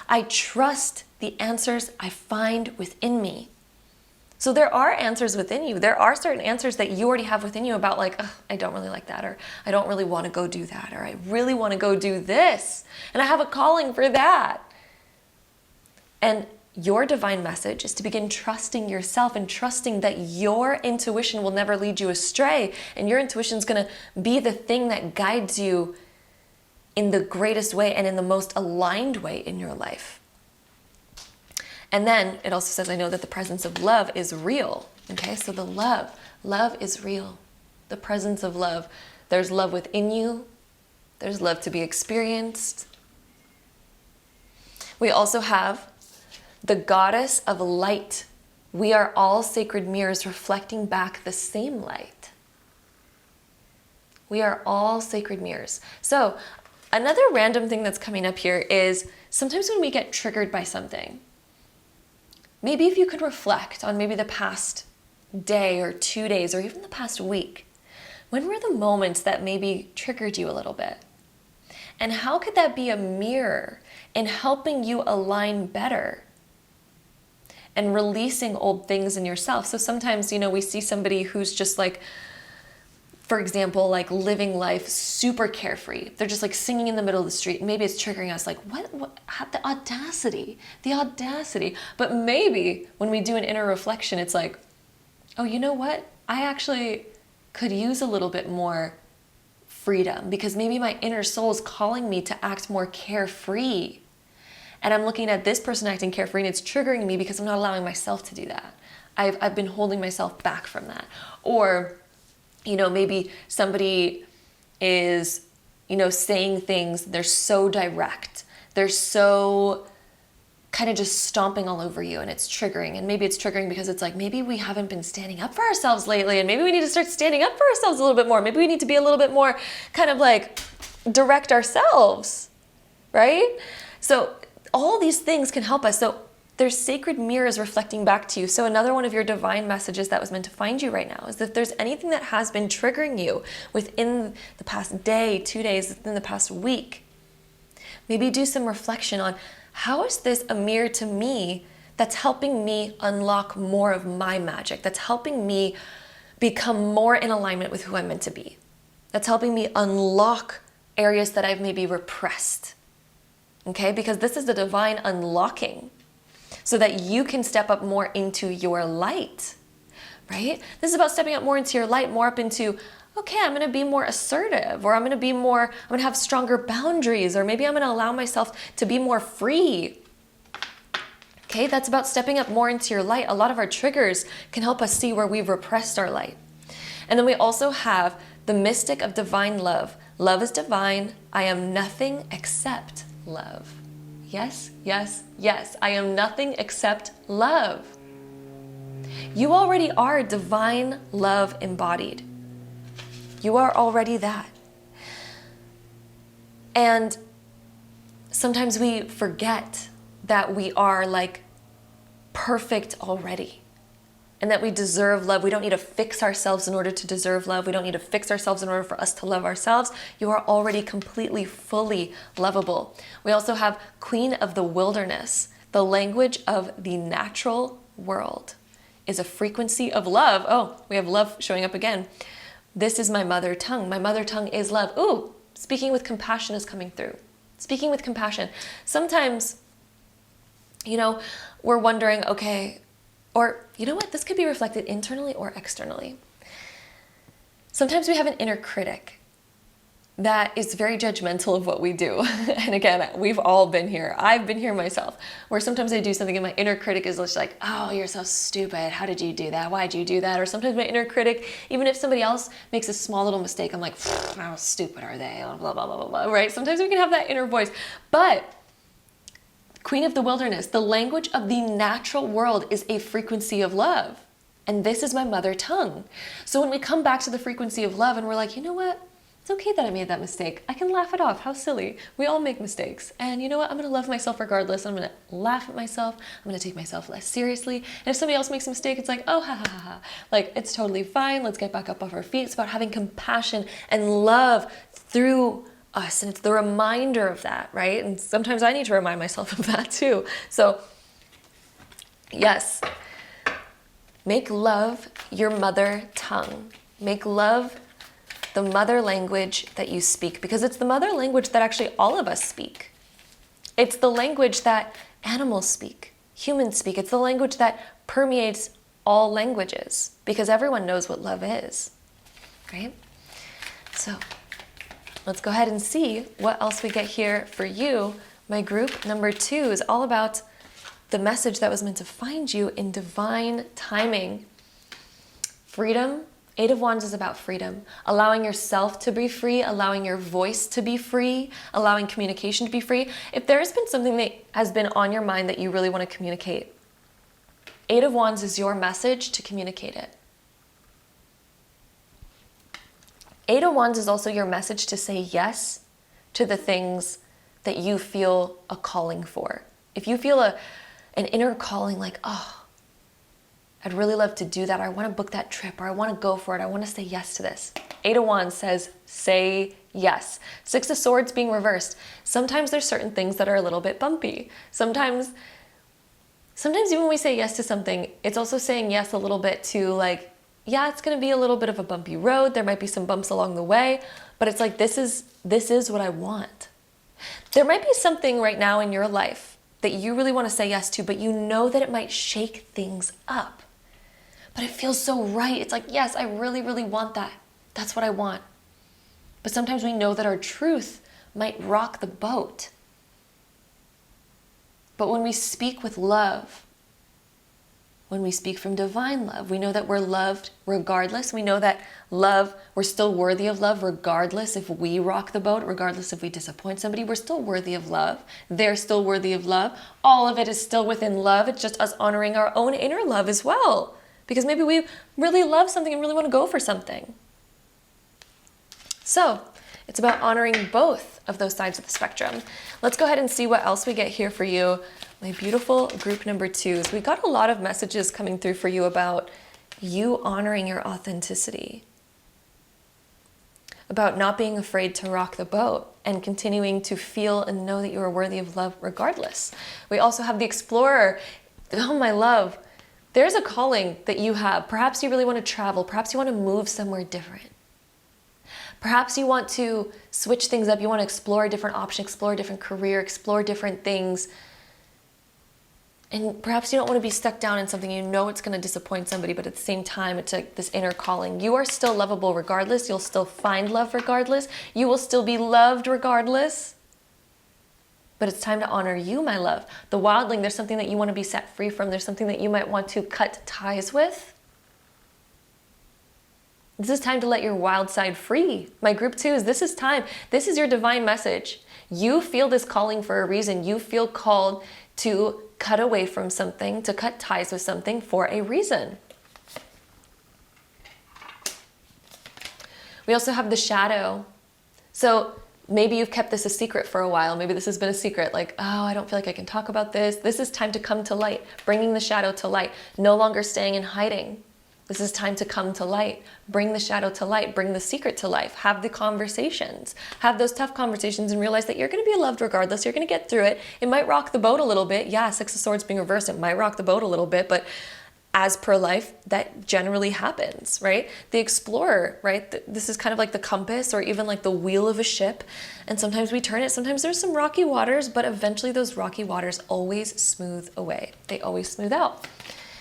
I trust the answers I find within me. So there are answers within you. There are certain answers that you already have within you about like, I don't really like that, or I don't really want to go do that, or I really want to go do this, and I have a calling for that. And your divine message is to begin trusting yourself and trusting that your intuition will never lead you astray, and your intuition is going to be the thing that guides you in the greatest way and in the most aligned way in your life. And then it also says, I know that the presence of love is real. Okay, so the love is real. The presence of love. There's love within you. There's love to be experienced. We also have the goddess of light. We are all sacred mirrors reflecting back the same light. We are all sacred mirrors. So another random thing that's coming up here is sometimes when we get triggered by something, maybe if you could reflect on maybe the past day or 2 days or even the past week, when were the moments that maybe triggered you a little bit? And how could that be a mirror in helping you align better and releasing old things in yourself? So sometimes, we see somebody who's just like, for example, like living life super carefree. They're just like singing in the middle of the street. Maybe it's triggering us like, what the audacity. But maybe when we do an inner reflection, it's like, oh, you know what? I actually could use a little bit more freedom because maybe my inner soul is calling me to act more carefree. And I'm looking at this person acting carefree and it's triggering me because I'm not allowing myself to do that. I've been holding myself back from that. Or, maybe somebody is, saying things, they're so direct. They're so kind of just stomping all over you and it's triggering. And maybe it's triggering because it's like, maybe we haven't been standing up for ourselves lately and maybe we need to start standing up for ourselves a little bit more. Maybe we need to be a little bit more kind of like direct ourselves, right? So all these things can help us. So there's sacred mirrors reflecting back to you. So another one of your divine messages that was meant to find you right now is that if there's anything that has been triggering you within the past day, 2 days, within the past week, maybe do some reflection on how is this a mirror to me that's helping me unlock more of my magic, that's helping me become more in alignment with who I'm meant to be, that's helping me unlock areas that I've maybe repressed, okay? Because this is the divine unlocking so that you can step up more into your light, right? This is about stepping up more into your light, more up into, okay, I'm going to be more assertive, or I'm going to have stronger boundaries, or maybe I'm going to allow myself to be more free. Okay, that's about stepping up more into your light. A lot of our triggers can help us see where we've repressed our light. And then we also have the mystic of divine love. Love is divine. I am nothing except love. Yes, yes, yes. I am nothing except love. You already are divine love embodied. You are already that. And sometimes we forget that we are like perfect already and that we deserve love. We don't need to fix ourselves in order to deserve love. We don't need to fix ourselves in order for us to love ourselves. You are already completely, fully lovable. We also have Queen of the Wilderness. The language of the natural world is a frequency of love. Oh, we have love showing up again. This is my mother tongue. My mother tongue is love. Ooh, speaking with compassion is coming through. Speaking with compassion. Sometimes, we're wondering, okay, or you know what? This could be reflected internally or externally. Sometimes we have an inner critic that is very judgmental of what we do. And again, we've all been here. I've been here myself, where sometimes I do something and my inner critic is just like, oh, you're so stupid. How did you do that? Why'd you do that? Or sometimes my inner critic, even if somebody else makes a small little mistake, I'm like, how stupid are they? Blah, blah, blah, blah, blah, right? Sometimes we can have that inner voice. But Queen of the Wilderness, the language of the natural world is a frequency of love. And this is my mother tongue. So when we come back to the frequency of love and we're like, you know what? It's okay that I made that mistake. I can laugh it off. How silly. We all make mistakes. And you know what? I'm going to love myself regardless. I'm going to laugh at myself. I'm going to take myself less seriously. And if somebody else makes a mistake, it's like, oh, ha, ha, ha, ha. Like, it's totally fine. Let's get back up off our feet. It's about having compassion and love through us. And it's the reminder of that, right? And sometimes I need to remind myself of that too. So, yes, make love your mother tongue. Make love the mother language that you speak, because it's the mother language that actually all of us speak. It's the language that animals speak, humans speak. It's the language that permeates all languages, because everyone knows what love is, right? So let's go ahead and see what else we get here for you. My group number 2 is all about the message that was meant to find you in divine timing. Freedom. 8 of Wands is about freedom, allowing yourself to be free, allowing your voice to be free, allowing communication to be free. If there has been something that has been on your mind that you really want to communicate, 8 of Wands is your message to communicate it. 8 of Wands is also your message to say yes to the things that you feel a calling for. If you feel an inner calling like, oh, I'd really love to do that. I want to book that trip, or I want to go for it. I want to say yes to this. 8 of Wands says, say yes. 6 of Swords being reversed. Sometimes there's certain things that are a little bit bumpy. Sometimes even when we say yes to something, it's also saying yes a little bit to like, yeah, it's going to be a little bit of a bumpy road. There might be some bumps along the way, but it's like, this is what I want. There might be something right now in your life that you really want to say yes to, but you know that it might shake things up. But it feels so right. It's like, yes, I really, really want that. That's what I want. But sometimes we know that our truth might rock the boat. But when we speak with love, when we speak from divine love, we know that we're loved regardless. We know that love, we're still worthy of love regardless if we rock the boat, regardless if we disappoint somebody. We're still worthy of love. They're still worthy of love. All of it is still within love. It's just us honoring our own inner love as well. Because maybe we really love something and really want to go for something. So it's about honoring both of those sides of the spectrum. Let's go ahead and see what else we get here for you. My beautiful group number 2s. We got a lot of messages coming through for you about you honoring your authenticity. About not being afraid to rock the boat and continuing to feel and know that you are worthy of love regardless. We also have the Explorer. Oh, my love. There's a calling that you have. Perhaps you really want to travel. Perhaps you want to move somewhere different. Perhaps you want to switch things up. You want to explore a different option, explore a different career, explore different things. And perhaps you don't want to be stuck down in something you know it's going to disappoint somebody, but at the same time, it's like this inner calling. You are still lovable regardless. You'll still find love regardless. You will still be loved regardless. But it's time to honor you, my love. The wildling, there's something that you want to be set free from. There's something that you might want to cut ties with. This is time to let your wild side free. My group 2s, this is time. This is your divine message. You feel this calling for a reason. You feel called to cut away from something, to cut ties with something for a reason. We also have the shadow. So maybe you've kept this a secret for a while. Maybe this has been a secret, like, oh, I don't feel like I can talk about this. This is time to come to light, bringing the shadow to light, no longer staying in hiding. This is time to come to light, bring the shadow to light, bring the secret to life, have the conversations, have those tough conversations and realize that you're going to be loved regardless. You're going to get through it. It might rock the boat a little bit. Yeah, 6 of Swords being reversed, it might rock the boat a little bit, but as per life, that generally happens, right? The Explorer, right? This is kind of like the compass or even like the wheel of a ship. And sometimes we turn it, sometimes there's some rocky waters, but eventually those rocky waters always smooth away. They always smooth out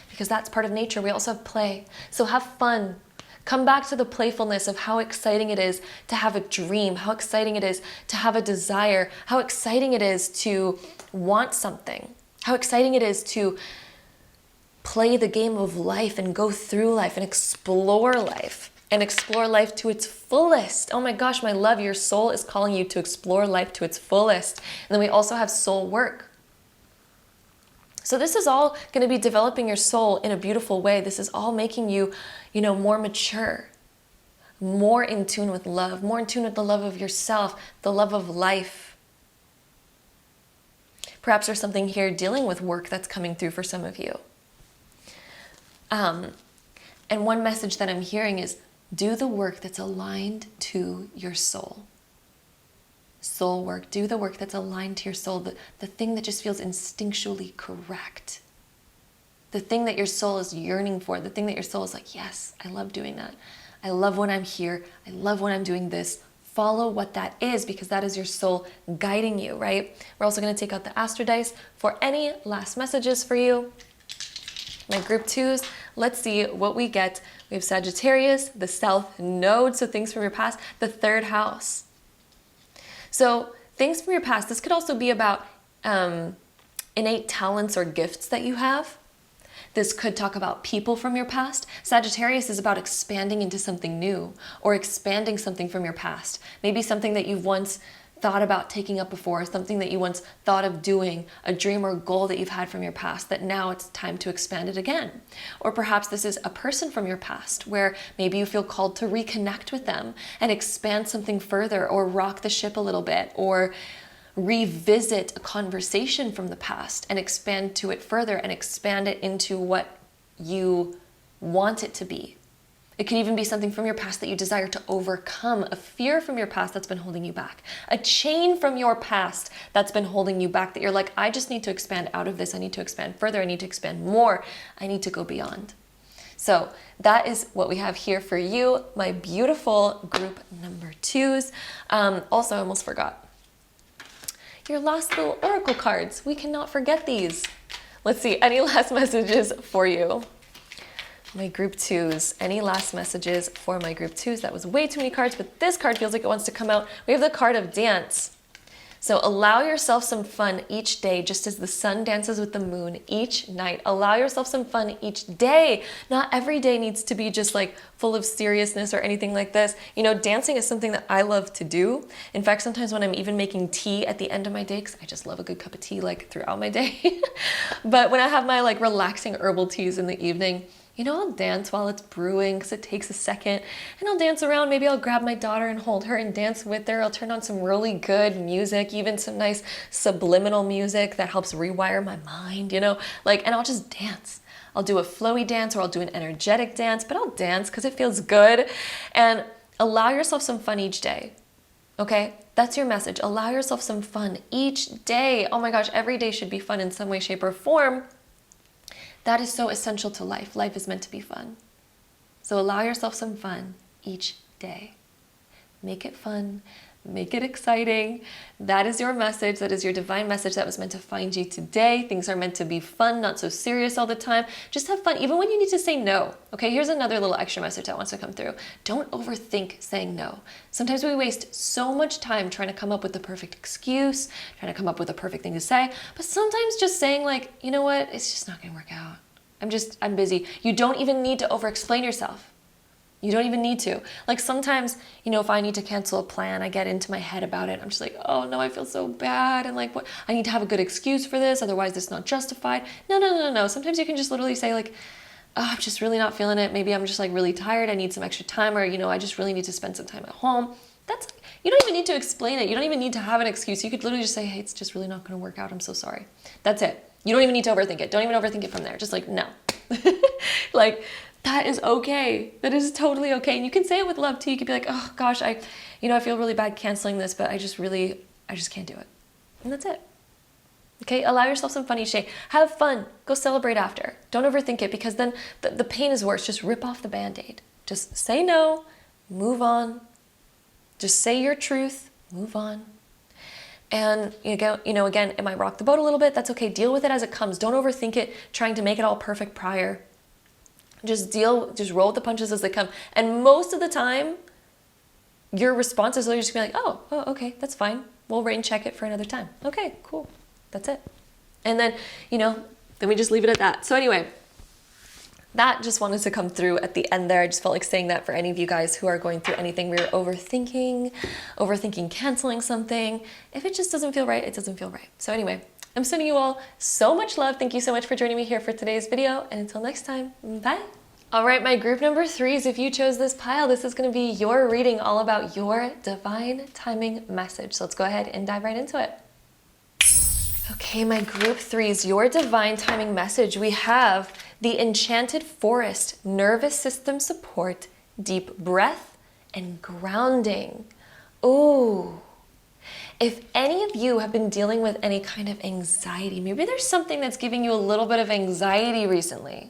because that's part of nature. We also have play. So have fun. Come back to the playfulness of how exciting it is to have a dream, how exciting it is to have a desire, how exciting it is to want something, how exciting it is to play the game of life and go through life and explore life to its fullest. Oh my gosh, my love, your soul is calling you to explore life to its fullest. And then we also have soul work. So this is all going to be developing your soul in a beautiful way. This is all making you, more mature, more in tune with love, more in tune with the love of yourself, the love of life. Perhaps there's something here dealing with work that's coming through for some of you. And one message that I'm hearing is do the work that's aligned to your soul. Soul work, do the work that's aligned to your soul, the thing that just feels instinctually correct. The thing that your soul is yearning for, the thing that your soul is like, yes, I love doing that. I love when I'm here. I love when I'm doing this. Follow what that is because that is your soul guiding you, right? We're also going to take out the Astro Dice for any last messages for you. My group 2s, let's see what we get. We have Sagittarius, the South Node, so things from your past, the 3rd house. So things from your past, this could also be about innate talents or gifts that you have. This could talk about people from your past. Sagittarius is about expanding into something new or expanding something from your past. Maybe something that you've once thought about taking up before, something that you once thought of doing, a dream or goal that you've had from your past that now it's time to expand it again. Or perhaps this is a person from your past where maybe you feel called to reconnect with them and expand something further or rock the ship a little bit or revisit a conversation from the past and expand to it further and expand it into what you want it to be. It could even be something from your past that you desire to overcome, a fear from your past that's been holding you back, a chain from your past that's been holding you back that you're like, I just need to expand out of this. I need to expand further. I need to expand more. I need to go beyond. So that is what we have here for you, my beautiful group number 2s. Also, I almost forgot. Your last little oracle cards. We cannot forget these. Let's see, any last messages for you? My group 2s. Any last messages for my group 2s? That was way too many cards, but this card feels like it wants to come out. We have the card of dance. So allow yourself some fun each day, just as the sun dances with the moon each night. Allow yourself some fun each day. Not every day needs to be just like full of seriousness or anything like this. You know, dancing is something that I love to do. In fact, sometimes when I'm even making tea at the end of my day, because I just love a good cup of tea like throughout my day. But when I have my like relaxing herbal teas in the evening, you know, I'll dance while it's brewing because it takes a second, and I'll dance around. Maybe I'll grab my daughter and hold her and dance with her. I'll turn on some really good music, even some nice subliminal music that helps rewire my mind, you know, like, and I'll just dance. I'll do a flowy dance or I'll do an energetic dance, but I'll dance because it feels good. And allow yourself some fun each day. Okay, that's your message. Allow yourself some fun each day. Oh my gosh, every day should be fun in some way, shape, or form. That is so essential to life. Life is meant to be fun. So allow yourself some fun each day. Make it fun. Make it exciting. That is your message. That is your divine message that was meant to find you today. Things are meant to be fun, not so serious all the time. Just have fun, even when you need to say no. Okay, here's another little extra message that wants to come through. Don't overthink saying no. Sometimes we waste so much time trying to come up with the perfect excuse, trying to come up with a perfect thing to say, but sometimes just saying like, you know what, it's just not gonna work out. I'm busy. You don't even need to over-explain yourself. You don't even need to. Like sometimes, you know, if I need to cancel a plan, I get into my head about it. I'm just like, oh no, I feel so bad. And like, what? I need to have a good excuse for this. Otherwise, it's not justified. No. Sometimes you can just literally say like, oh, I'm just really not feeling it. Maybe I'm just like really tired. I need some extra time, or, you know, I just really need to spend some time at home. You don't even need to explain it. You don't even need to have an excuse. You could literally just say, hey, it's just really not going to work out. I'm so sorry. That's it. You don't even need to overthink it. Don't even overthink it from there. Just like, no. Like, that is okay. That is totally okay. And you can say it with love too. You could be like, oh gosh, I feel really bad canceling this, but I just can't do it. And that's it. Okay, allow yourself some fun each day. Have fun. Go celebrate after. Don't overthink it, because then the pain is worse. Just rip off the Band-Aid. Just say no, move on. Just say your truth, move on. And again, it might rock the boat a little bit. That's okay. Deal with it as it comes. Don't overthink it, trying to make it all perfect prior. Just roll with the punches as they come. And most of the time, your response is literally just gonna be like, oh, okay, that's fine. We'll rain check it for another time. Okay, cool. That's it. And then, then we just leave it at that. So anyway, that just wanted to come through at the end there. I just felt like saying that for any of you guys who are going through anything where you're overthinking canceling something. If it just doesn't feel right, it doesn't feel right. So anyway, I'm sending you all so much love. Thank you so much for joining me here for today's video. And until next time, bye. All right, my group number 3s, if you chose this pile, this is going to be your reading all about your divine timing message. So let's go ahead and dive right into it. Okay, my group 3s, your divine timing message. We have the Enchanted Forest, nervous system support, deep breath, and grounding. Ooh. If any of you have been dealing with any kind of anxiety, maybe there's something that's giving you a little bit of anxiety recently.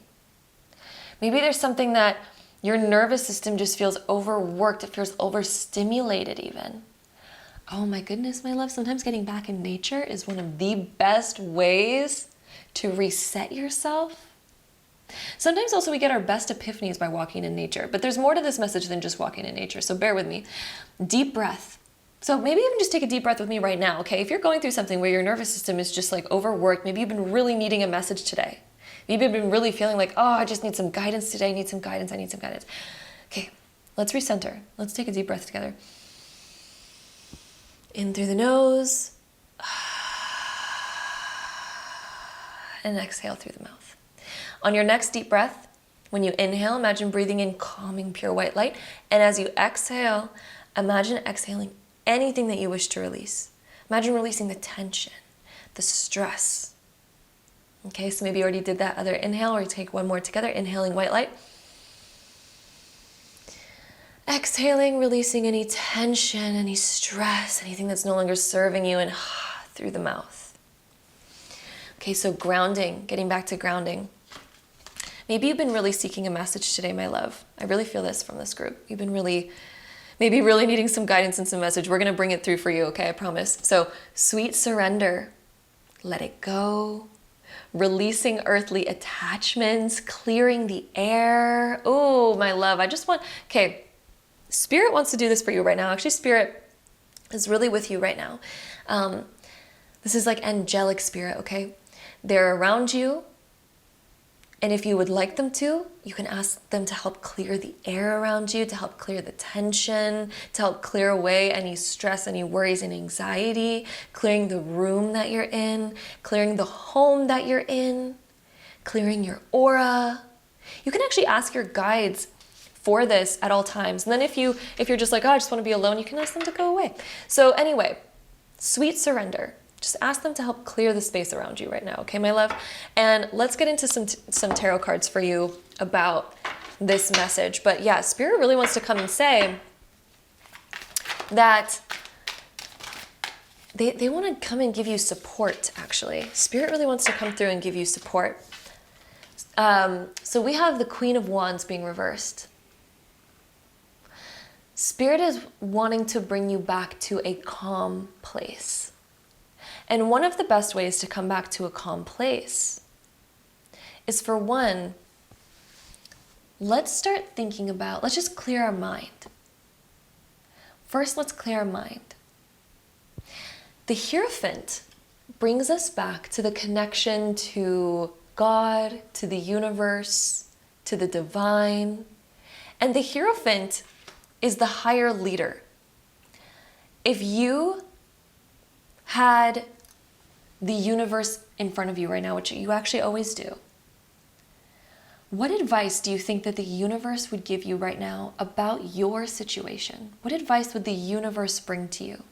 Maybe there's something that your nervous system just feels overworked, it feels overstimulated even. Oh my goodness, my love, sometimes getting back in nature is one of the best ways to reset yourself. Sometimes also we get our best epiphanies by walking in nature, but there's more to this message than just walking in nature, so bear with me. Deep breath. So maybe even just take a deep breath with me right now, okay? If you're going through something where your nervous system is just like overworked, maybe you've been really needing a message today. Maybe you've been really feeling like, oh, I just need some guidance today. I need some guidance. Okay, let's recenter. Let's take a deep breath together. In through the nose. And exhale through the mouth. On your next deep breath, when you inhale, imagine breathing in calming, pure white light. And as you exhale, imagine exhaling anything that you wish to release. Imagine releasing the tension, the stress. Okay, so maybe you already did that other inhale, or you take one more together, inhaling white light. Exhaling, releasing any tension, any stress, anything that's no longer serving you, and through the mouth. Okay, so grounding, getting back to grounding. Maybe you've been really seeking a message today, my love. I really feel this from this group. You've been maybe really needing some guidance and some message. We're going to bring it through for you, okay? I promise. So, sweet surrender. Let it go. Releasing earthly attachments, clearing the air. Oh, my love. Okay, Spirit wants to do this for you right now. Actually, Spirit is really with you right now. This is like angelic spirit, okay? They're around you. And if you would like them to, you can ask them to help clear the air around you, to help clear the tension, to help clear away any stress, any worries and anxiety, clearing the room that you're in, clearing the home that you're in, clearing your aura. You can actually ask your guides for this at all times. And then if you're just like, oh, I just want to be alone, you can ask them to go away. So anyway, sweet surrender. Just ask them to help clear the space around you right now, okay, my love? And let's get into some tarot cards for you about this message. But yeah, Spirit really wants to come and say that they want to come and give you support, actually. Spirit really wants to come through and give you support. So we have the Queen of Wands being reversed. Spirit is wanting to bring you back to a calm place. And one of the best ways to come back to a calm place is, for one, let's just clear our mind. First, let's clear our mind. The Hierophant brings us back to the connection to God, to the universe, to the divine. And the Hierophant is the higher leader. If you had the universe in front of you right now, which you actually always do, what advice do you think that the universe would give you right now about your situation? What advice would the universe bring to you?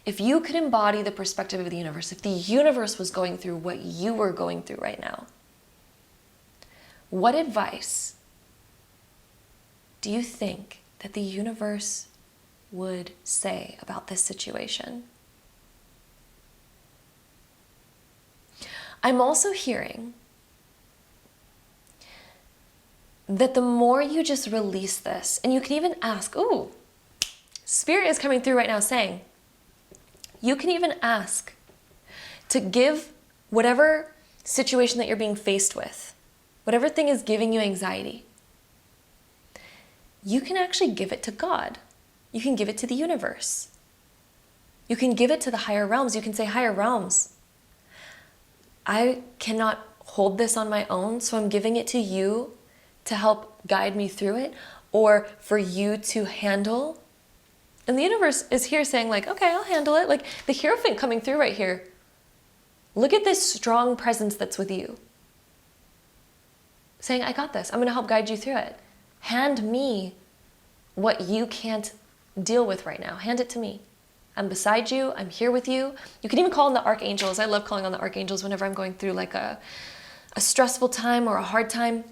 If you could embody the perspective of the universe, if the universe was going through what you were going through right now, what advice do you think that the universe would say about this situation? I'm also hearing that the more you just release this, and you can even ask, ooh, Spirit is coming through right now saying, you can even ask to give whatever situation that you're being faced with, whatever thing is giving you anxiety, you can actually give it to God. You can give it to the universe. You can give it to the higher realms. You can say, higher realms, I cannot hold this on my own, so I'm giving it to you to help guide me through it, or for you to handle. And the universe is here saying like, okay, I'll handle it. Like the Hierophant coming through right here. Look at this strong presence that's with you. Saying, I got this. I'm going to help guide you through it. Hand me what you can't deal with right now. Hand it to me. I'm beside you. I'm here with you. You can even call on the archangels. I love calling on the archangels whenever I'm going through like a stressful time or a hard time.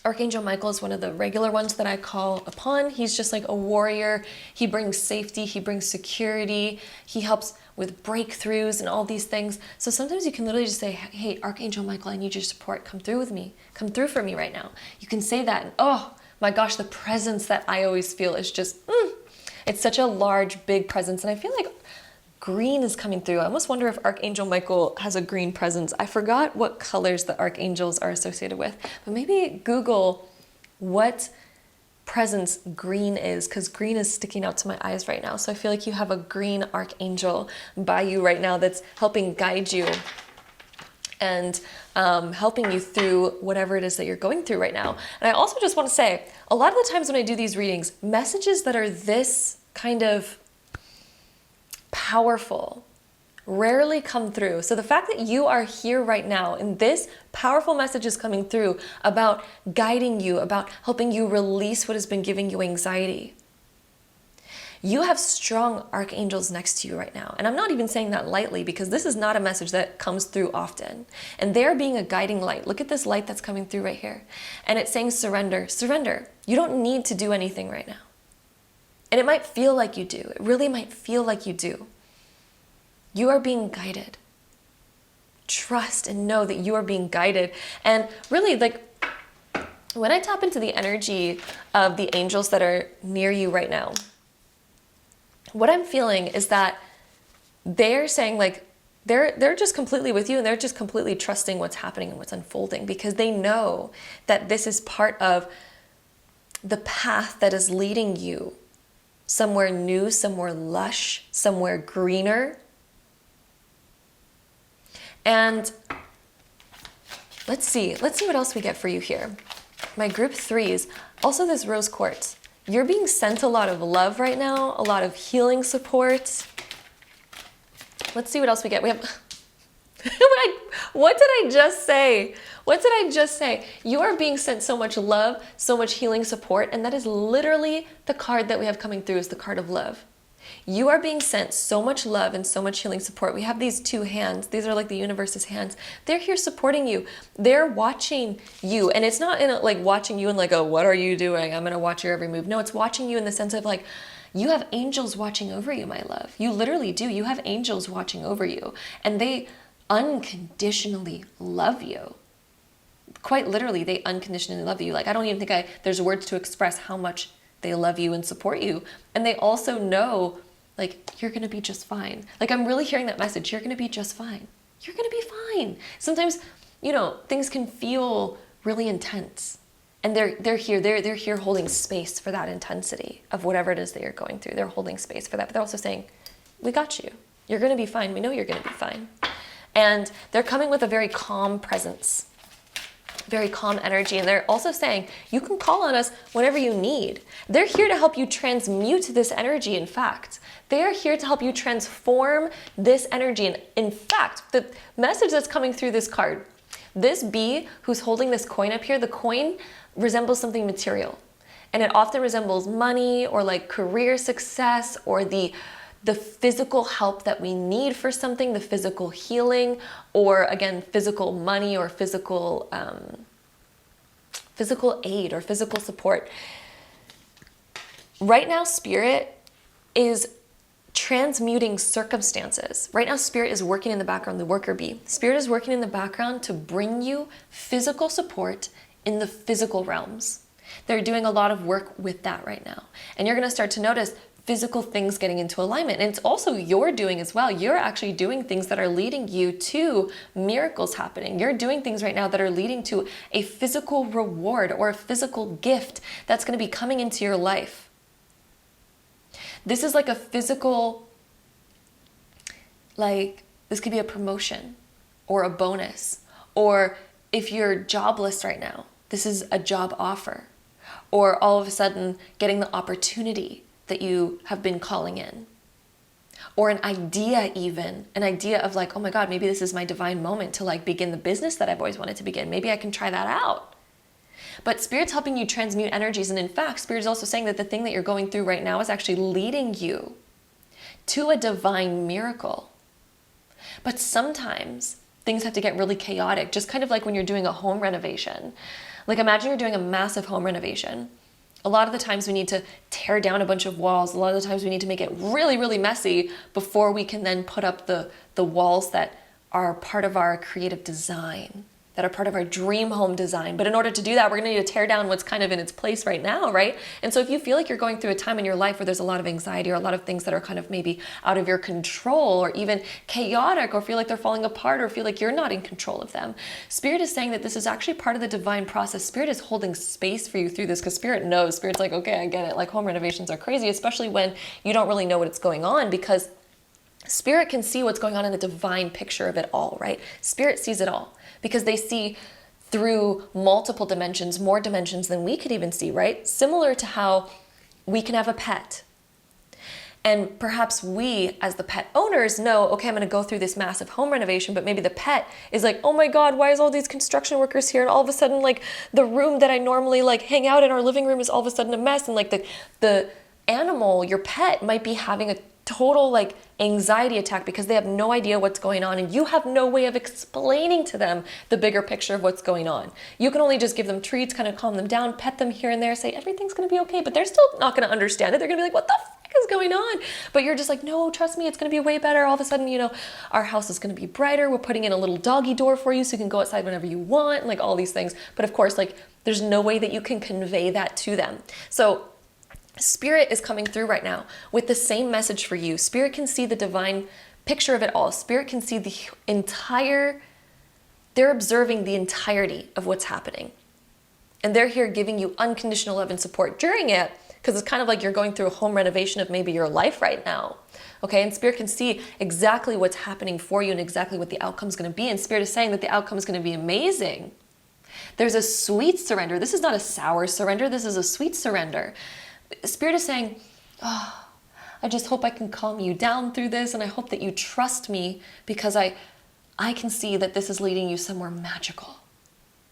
Archangel Michael is one of the regular ones that I call upon. He's just like a warrior. He brings safety. He brings security. He helps with breakthroughs and all these things. So sometimes you can literally just say, hey, Archangel Michael, I need your support. Come through with me. Come through for me right now. You can say that. And oh my gosh, the presence that I always feel is just, it's such a large, big presence. And I feel like green is coming through. I almost wonder if Archangel Michael has a green presence. I forgot what colors the archangels are associated with, but maybe Google what presence green is, because green is sticking out to my eyes right now. So I feel like you have a green archangel by you right now that's helping guide you and helping you through whatever it is that you're going through right now. And I also just want to say, a lot of the times when I do these readings, messages that are this kind of powerful rarely come through. So the fact that you are here right now and this powerful message is coming through about guiding you, about helping you release what has been giving you anxiety, You have strong archangels next to you right now. And I'm not even saying that lightly, because this is not a message that comes through often. And they're being a guiding light. Look at this light that's coming through right here. And it's saying surrender, surrender. You don't need to do anything right now. And it might feel like you do. It really might feel like you do. You are being guided. Trust and know that you are being guided. And really, like, when I tap into the energy of the angels that are near you right now, what I'm feeling is that they're saying, like, they're just completely with you, and they're just completely trusting what's happening and what's unfolding, because they know that this is part of the path that is leading you somewhere new, somewhere lush, somewhere greener. And let's see what else we get for you here. My group 3s, also this rose quartz. You're being sent a lot of love right now, a lot of healing support. Let's see what else we get. We have, what did I just say? What did I just say? You are being sent so much love, so much healing support, and that is literally the card that we have coming through, is the card of love. You are being sent so much love and so much healing support. We have these 2 hands. These are like the universe's hands. They're here supporting you. They're watching you. And it's not in a, like watching you and like, oh, what are you doing? I'm going to watch your every move. No, it's watching you in the sense of like, you have angels watching over you, my love. You literally do. You have angels watching over you. And they unconditionally love you. Quite literally, they unconditionally love you. Like, I don't even think there's words to express how much they love you and support you. And they also know, like, you're going to be just fine. Like, I'm really hearing that message. You're going to be just fine. You're going to be fine. Sometimes, you know, things can feel really intense. And they're here holding space for that intensity of whatever it is that you're going through. They're holding space for that. But they're also saying, we got you. You're going to be fine. We know you're going to be fine. And they're coming with a very calm presence. Very calm energy. And they're also saying, you can call on us whenever you need. They're here to help you transmute this energy, in fact. They are here to help you transform this energy. And in fact, the message that's coming through this card, this bee who's holding this coin up here, the coin resembles something material. And it often resembles money or like career success or the physical help that we need for something, the physical healing, or again, physical money or physical aid or physical support. Right now, Spirit is transmuting circumstances. Right now, Spirit is working in the background, the worker bee. Spirit is working in the background to bring you physical support in the physical realms. They're doing a lot of work with that right now. And you're going to start to notice physical things getting into alignment. And it's also you're doing as well. You're actually doing things that are leading you to miracles happening. You're doing things right now that are leading to a physical reward or a physical gift that's going to be coming into your life. This is like a physical, like this could be a promotion or a bonus, or if you're jobless right now, this is a job offer, or all of a sudden getting the opportunity that you have been calling in, or an idea, even an idea of like, oh my God, maybe this is my divine moment to like begin the business that I've always wanted to begin. Maybe I can try that out. But Spirit's helping you transmute energies. And in fact, Spirit is also saying that the thing that you're going through right now is actually leading you to a divine miracle. But sometimes things have to get really chaotic, just kind of like when you're doing a home renovation. Like imagine you're doing a massive home renovation. A lot of the times we need to tear down a bunch of walls. A lot of the times we need to make it really, really messy before we can then put up the walls that are part of our creative design, that are part of our dream home design. But in order to do that, we're gonna need to tear down what's kind of in its place right now, right? And so if you feel like you're going through a time in your life where there's a lot of anxiety or a lot of things that are kind of maybe out of your control or even chaotic, or feel like they're falling apart, or feel like you're not in control of them, Spirit is saying that this is actually part of the divine process. Spirit is holding space for you through this because Spirit knows. Spirit's like, okay, I get it. Like home renovations are crazy, especially when you don't really know what's going on, because Spirit can see what's going on in the divine picture of it all, right? Spirit sees it all because they see through multiple dimensions, more dimensions than we could even see, right? Similar to how we can have a pet. And perhaps we, as the pet owners, know, okay, I'm going to go through this massive home renovation, but maybe the pet is like, oh my God, why is all these construction workers here? And all of a sudden, like the room that I normally like hang out in, our living room, is all of a sudden a mess. And like the animal, your pet, might be having a total like anxiety attack because they have no idea what's going on, and you have no way of explaining to them the bigger picture of what's going on. You can only just give them treats, kind of calm them down, pet them here and there, say everything's going to be okay, but they're still not going to understand it. They're going to be like, what the fuck is going on? But you're just like, no, trust me, it's going to be way better. All of a sudden, you know, our house is going to be brighter. We're putting in a little doggy door for you so you can go outside whenever you want, and like all these things. But of course, like there's no way that you can convey that to them. So Spirit is coming through right now with the same message for you. Spirit can see the divine picture of it all. Spirit can see the entire, they're observing the entirety of what's happening. And they're here giving you unconditional love and support during it, because it's kind of like you're going through a home renovation of maybe your life right now. Okay, and Spirit can see exactly what's happening for you and exactly what the outcome is going to be. And Spirit is saying that the outcome is going to be amazing. There's a sweet surrender. This is not a sour surrender. This is a sweet surrender. Spirit is saying, oh, I just hope I can calm you down through this, and I hope that you trust me, because I can see that this is leading you somewhere magical.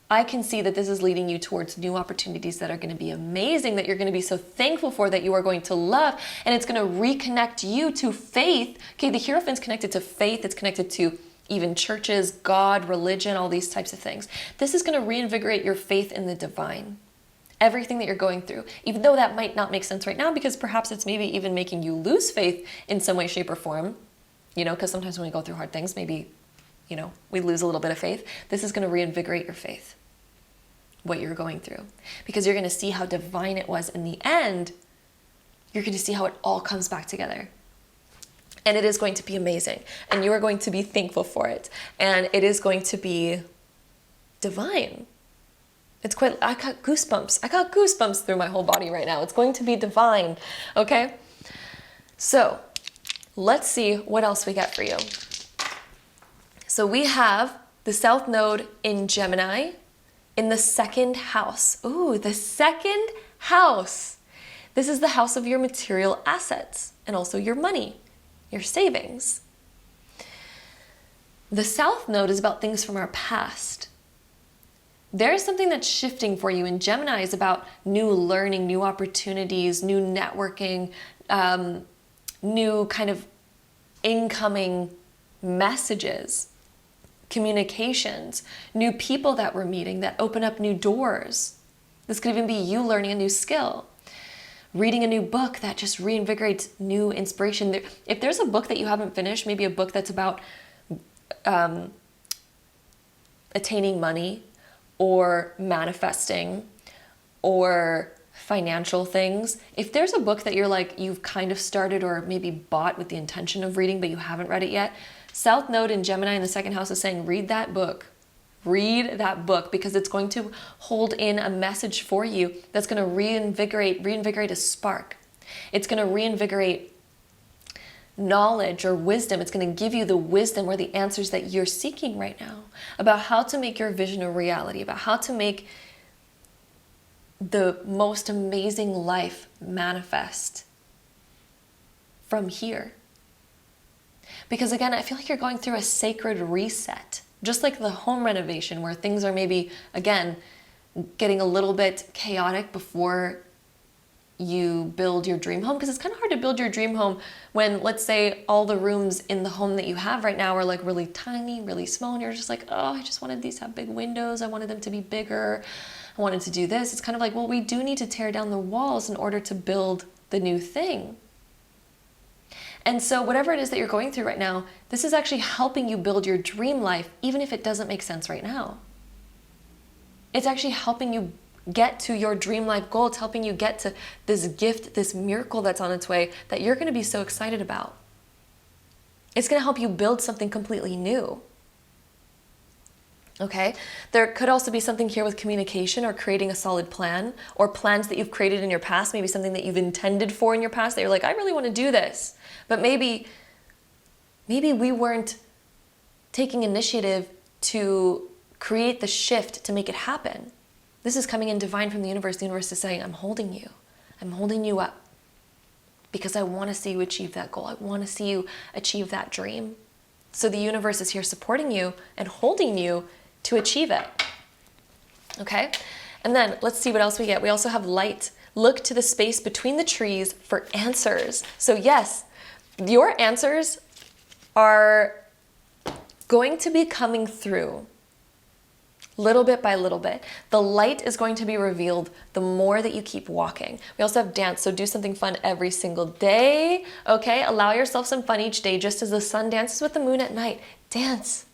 I can see that this is leading you towards new opportunities that are going to be amazing, that you're going to be so thankful for, that you are going to love, and it's going to reconnect you to faith. Okay, the Hierophant's connected to faith. It's connected to even churches, God, religion, all these types of things. This is going to reinvigorate your faith in the divine. Everything that you're going through, even though that might not make sense right now, because perhaps it's maybe even making you lose faith in some way, shape, or form, you know, because sometimes when we go through hard things, maybe, you know, we lose a little bit of faith. This is going to reinvigorate your faith, what you're going through, because you're going to see how divine it was in the end. You're going to see how it all comes back together. And it is going to be amazing. And you are going to be thankful for it. And it is going to be divine. It's quite, I got goosebumps. I got goosebumps through my whole body right now. It's going to be divine, okay? So let's see what else we got for you. So we have the South Node in Gemini in the second house. Ooh, the second house. This is the house of your material assets and also your money, your savings. The South Node is about things from our past. There is something that's shifting for you in Gemini. Is about new learning, new opportunities, new networking, new kind of incoming messages, communications, new people that we're meeting that open up new doors. This could even be you learning a new skill, reading a new book that just reinvigorates new inspiration. If there's a book that you haven't finished, maybe a book that's about attaining money, or manifesting, or financial things. If there's a book that you're like, you've kind of started or maybe bought with the intention of reading, but you haven't read it yet, South Node in Gemini in the second house is saying, read that book. Read that book, because it's going to hold in a message for you that's going to reinvigorate a spark. It's going to reinvigorate knowledge or wisdom. It's going to give you the wisdom or the answers that you're seeking right now about how to make your vision a reality, about how to make the most amazing life manifest from here. Because again, I feel like you're going through a sacred reset, just like the home renovation, where things are maybe, again, getting a little bit chaotic before you build your dream home, because it's kind of hard to build your dream home when, let's say, all the rooms in the home that you have right now are like really tiny, really small, and you're just like, oh, I just wanted these to have big windows. I wanted them to be bigger. I wanted to do this. It's kind of like, well, we do need to tear down the walls in order to build the new thing. And so whatever it is that you're going through right now, this is actually helping you build your dream life, even if it doesn't make sense right now. It's actually helping you get to your dream life goal. It's helping you get to this gift, this miracle that's on its way that you're going to be so excited about. It's going to help you build something completely new. Okay? There could also be something here with communication or creating a solid plan, or plans that you've created in your past, maybe something that you've intended for in your past that you're like, I really want to do this. But maybe we weren't taking initiative to create the shift to make it happen. This is coming in divine from the universe. The universe is saying, I'm holding you up, because I want to see you achieve that goal. I want to see you achieve that dream. So the universe is here supporting you and holding you to achieve it. Okay? And then let's see what else we get. We also have light Look to the space between the trees for answers. So yes, your answers are going to be coming through little bit by little bit. The light is going to be revealed the more that you keep walking. We also have dance, so do something fun every single day, okay? Allow yourself some fun each day, just as the sun dances with the moon at night. Dance.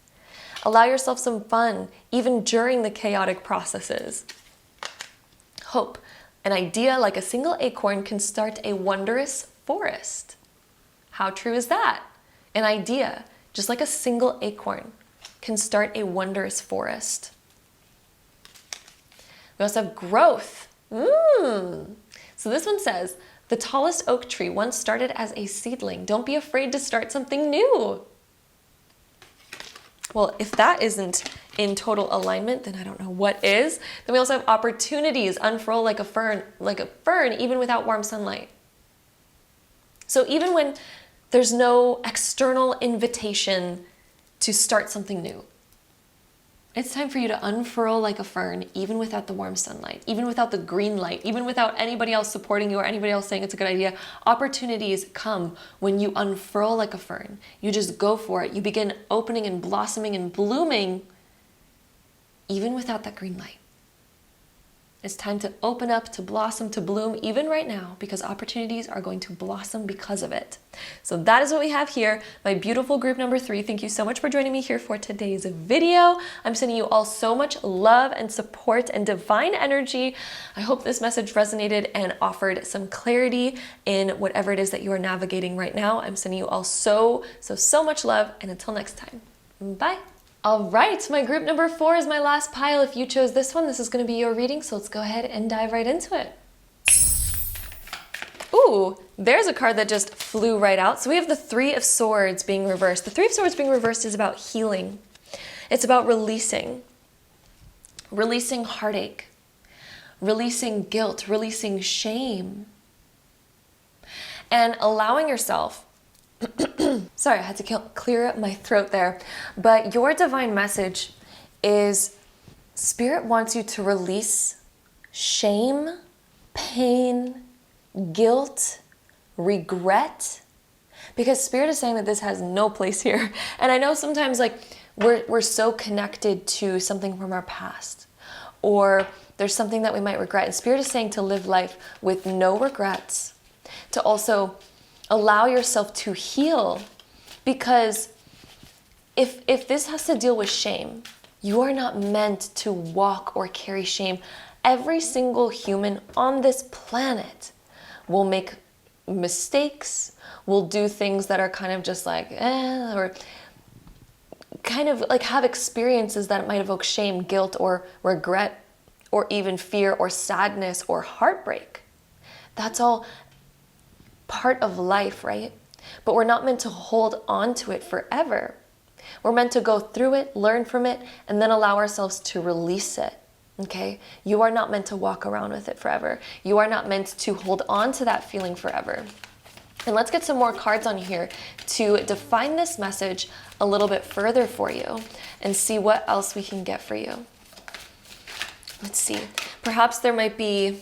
Allow yourself some fun, even during the chaotic processes. Hope. An idea like a single acorn can start a wondrous forest. How true is that? An idea, just like a single acorn, can start a wondrous forest. We also have growth. So this one says, the tallest oak tree once started as a seedling. Don't be afraid to start something new. Well, if that isn't in total alignment, then I don't know what is. Then we also have opportunities, unfurl like a fern, even without warm sunlight. So even when there's no external invitation to start something new, it's time for you to unfurl like a fern, even without the warm sunlight, even without the green light, even without anybody else supporting you or anybody else saying it's a good idea. Opportunities come when you unfurl like a fern. You just go for it. You begin opening and blossoming and blooming, even without that green light. It's time to open up, to blossom, to bloom, even right now, because opportunities are going to blossom because of it. So that is what we have here. My beautiful group number 3. Thank you so much for joining me here for today's video. I'm sending you all so much love and support and divine energy. I hope this message resonated and offered some clarity in whatever it is that you are navigating right now. I'm sending you all so much love, and until next time, bye. All right, my group number 4 is my last pile. If you chose this one, this is going to be your reading, so let's go ahead and dive right into it. Ooh, there's a card that just flew right out. So we have the 3 of Swords being reversed. The 3 of Swords being reversed is about healing. It's about releasing heartache, releasing guilt, releasing shame, and allowing yourself sorry, I had to clear up my throat there. But your divine message is Spirit wants you to release shame, pain, guilt, regret, because Spirit is saying that this has no place here. And I know sometimes like we're so connected to something from our past, or there's something that we might regret. And Spirit is saying to live life with no regrets, to also allow yourself to heal, because if this has to deal with shame, you are not meant to walk or carry shame. Every single human on this planet will make mistakes, will do things that are kind of just like, or kind of like have experiences that might evoke shame, guilt, or regret, or even fear, or sadness, or heartbreak. That's all part of life, right? But we're not meant to hold on to it forever. We're meant to go through it, learn from it, and then allow ourselves to release it, okay? You are not meant to walk around with it forever. You are not meant to hold on to that feeling forever. And let's get some more cards on here to define this message a little bit further for you and see what else we can get for you. Let's see. Perhaps there might be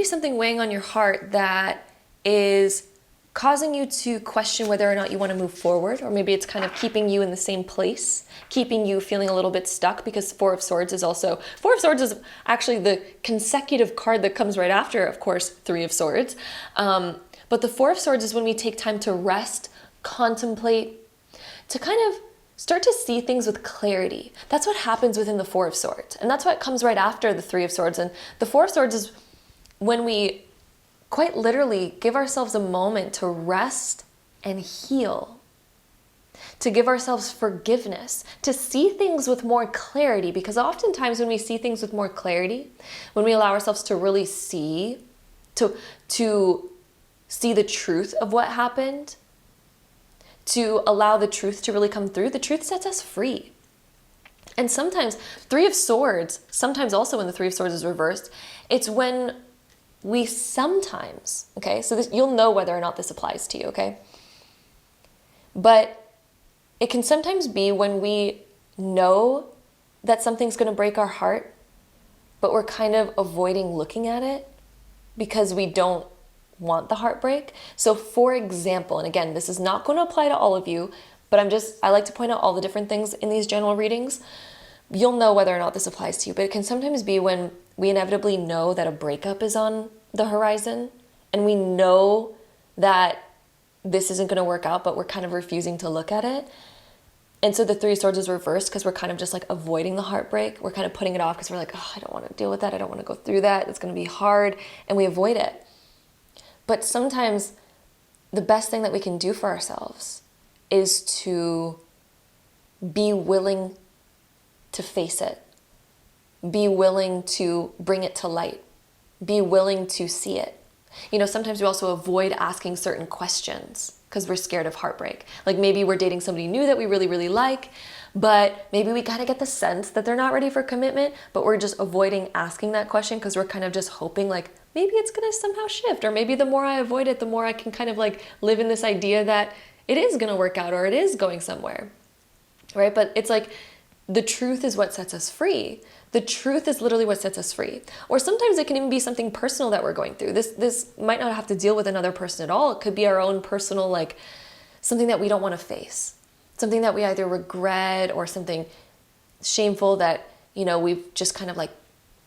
something weighing on your heart that is causing you to question whether or not you want to move forward, or maybe it's kind of keeping you in the same place, keeping you feeling a little bit stuck, because 4 of Swords is actually the consecutive card that comes right after, of course, 3 of Swords. But the 4 of Swords is when we take time to rest, contemplate, to kind of start to see things with clarity. That's what happens within the 4 of Swords. And that's what comes right after the 3 of Swords. And the 4 of Swords is when we quite literally give ourselves a moment to rest and heal, to give ourselves forgiveness, to see things with more clarity. Because oftentimes when we see things with more clarity, when we allow ourselves to really see, to see the truth of what happened, to allow the truth to really come through, the truth sets us free. And sometimes 3 of Swords, sometimes also when the 3 of Swords is reversed, it's when we sometimes, okay, so you'll know whether or not this applies to you, okay? But it can sometimes be when we know that something's going to break our heart, but we're kind of avoiding looking at it, because we don't want the heartbreak. So for example, and again, this is not going to apply to all of you, but I like to point out all the different things in these general readings. You'll know whether or not this applies to you, but it can sometimes be when we inevitably know that a breakup is on the horizon and we know that this isn't going to work out, but we're kind of refusing to look at it. And so the Three of Swords is reversed because we're kind of just like avoiding the heartbreak. We're kind of putting it off because we're like, oh, I don't want to deal with that. I don't want to go through that. It's going to be hard. And we avoid it. But sometimes the best thing that we can do for ourselves is to be willing to face it. Be willing to bring it to light. Be willing to see it. You know, sometimes we also avoid asking certain questions because we're scared of heartbreak. Like maybe we're dating somebody new that we really, really like, but maybe we kind of get the sense that they're not ready for commitment, but we're just avoiding asking that question because we're kind of just hoping like, maybe it's going to somehow shift, or maybe the more I avoid it, the more I can kind of like live in this idea that it is going to work out or it is going somewhere, right? But it's like the truth is what sets us free. The truth is literally what sets us free. Or sometimes it can even be something personal that we're going through. This might not have to deal with another person at all. It could be our own personal, like something that we don't want to face, something that we either regret or something shameful that, you know, we've just kind of like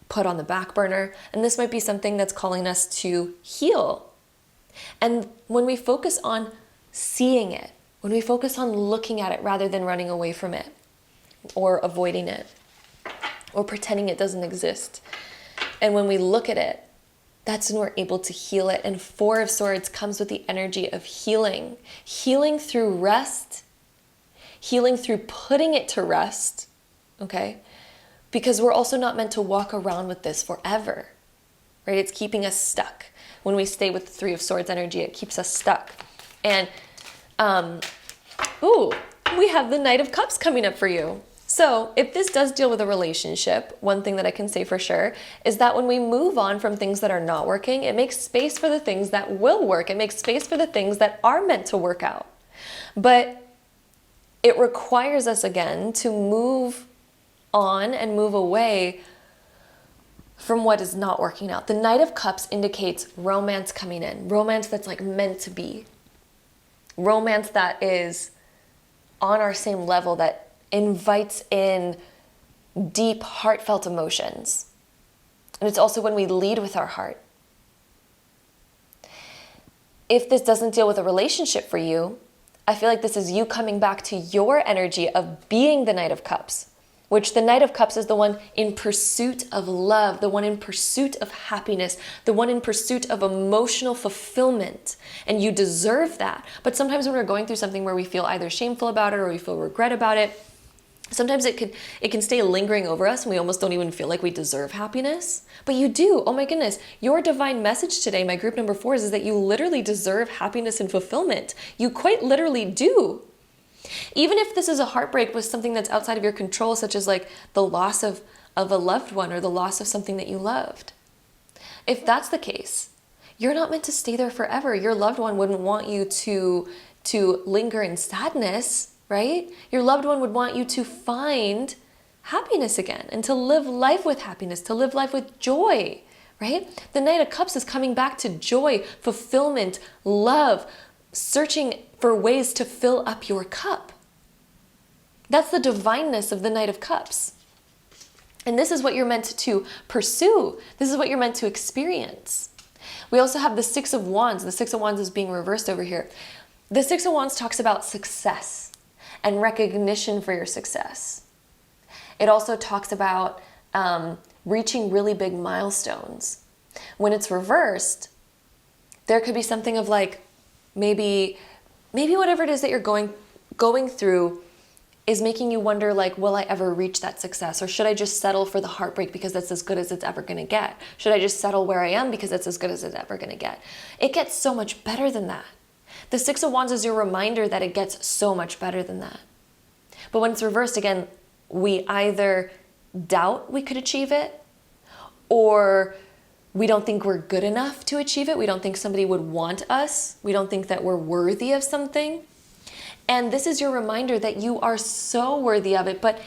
put on the back burner. And this might be something that's calling us to heal. And when we focus on seeing it, when we focus on looking at it rather than running away from it or avoiding it or pretending it doesn't exist, and when we look at it, that's when we're able to heal it. And Four of Swords comes with the energy of healing. Healing through rest. Healing through putting it to rest. Okay? Because we're also not meant to walk around with this forever. Right? It's keeping us stuck. When we stay with the Three of Swords energy, it keeps us stuck. And, we have the Knight of Cups coming up for you. So if this does deal with a relationship, one thing that I can say for sure is that when we move on from things that are not working, it makes space for the things that will work. It makes space for the things that are meant to work out. But it requires us again to move on and move away from what is not working out. The Knight of Cups indicates romance coming in, romance that's like meant to be, romance that is on our same level, that invites in deep, heartfelt emotions. And it's also when we lead with our heart. If this doesn't deal with a relationship for you, I feel like this is you coming back to your energy of being the Knight of Cups, which the Knight of Cups is the one in pursuit of love, the one in pursuit of happiness, the one in pursuit of emotional fulfillment. And you deserve that. But sometimes when we're going through something where we feel either shameful about it or we feel regret about it, sometimes it can stay lingering over us and we almost don't even feel like we deserve happiness. But you do. Oh my goodness. Your divine message today, my group number 4, is that you literally deserve happiness and fulfillment. You quite literally do. Even if this is a heartbreak with something that's outside of your control, such as like the loss of a loved one or the loss of something that you loved. If that's the case, you're not meant to stay there forever. Your loved one wouldn't want you to linger in sadness, right? Your loved one would want you to find happiness again and to live life with happiness, to live life with joy, right? The Knight of Cups is coming back to joy, fulfillment, love, searching for ways to fill up your cup. That's the divineness of the Knight of Cups. And this is what you're meant to pursue. This is what you're meant to experience. We also have the Six of Wands. The Six of Wands is being reversed over here. The Six of Wands talks about success and recognition for your success. It also talks about reaching really big milestones. When it's reversed, there could be something of like, maybe whatever it is that you're going through is making you wonder, like, will I ever reach that success? Or should I just settle for the heartbreak because that's as good as it's ever going to get? Should I just settle where I am because that's as good as it's ever going to get? It gets so much better than that. The Six of Wands is your reminder that it gets so much better than that. But when it's reversed, again, we either doubt we could achieve it, or we don't think we're good enough to achieve it. We don't think somebody would want us. We don't think that we're worthy of something. And this is your reminder that you are so worthy of it, but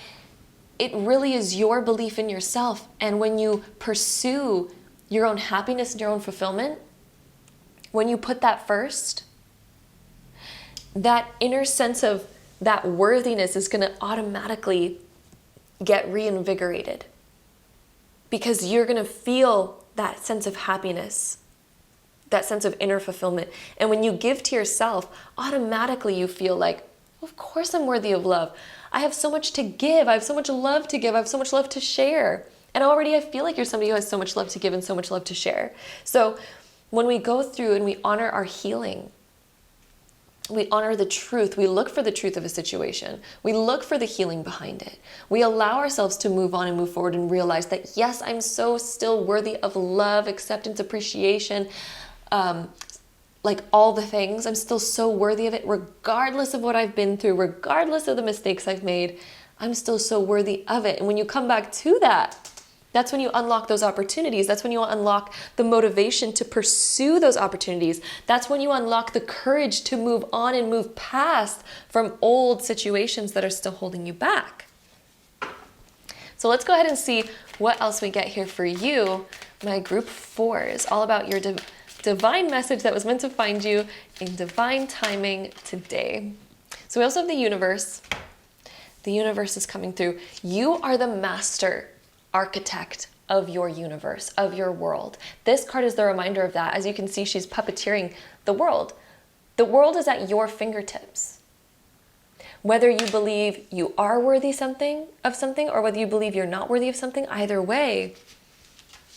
it really is your belief in yourself. And when you pursue your own happiness and your own fulfillment, when you put that first, that inner sense of that worthiness is going to automatically get reinvigorated, because you're going to feel that sense of happiness, that sense of inner fulfillment. And when you give to yourself, automatically you feel like, of course I'm worthy of love. I have so much to give. I have so much love to give. I have so much love to share. And already I feel like you're somebody who has so much love to give and so much love to share. So when we go through and we honor our healing, we honor the truth. We look for the truth of a situation. We look for the healing behind it. We allow ourselves to move on and move forward and realize that, yes, I'm so still worthy of love, acceptance, appreciation, like all the things. I'm still so worthy of it, regardless of what I've been through, regardless of the mistakes I've made. I'm still so worthy of it. And when you come back to that, that's when you unlock those opportunities. That's when you unlock the motivation to pursue those opportunities. That's when you unlock the courage to move on and move past from old situations that are still holding you back. So let's go ahead and see what else we get here for you. My group 4 is all about your divine message that was meant to find you in divine timing today. So we also have the universe. The universe is coming through. You are the master architect of your universe, of your world. This card is the reminder of that. As you can see, she's puppeteering the world. The world is at your fingertips. Whether you believe you are worthy of something, or whether you believe you're not worthy of something, either way,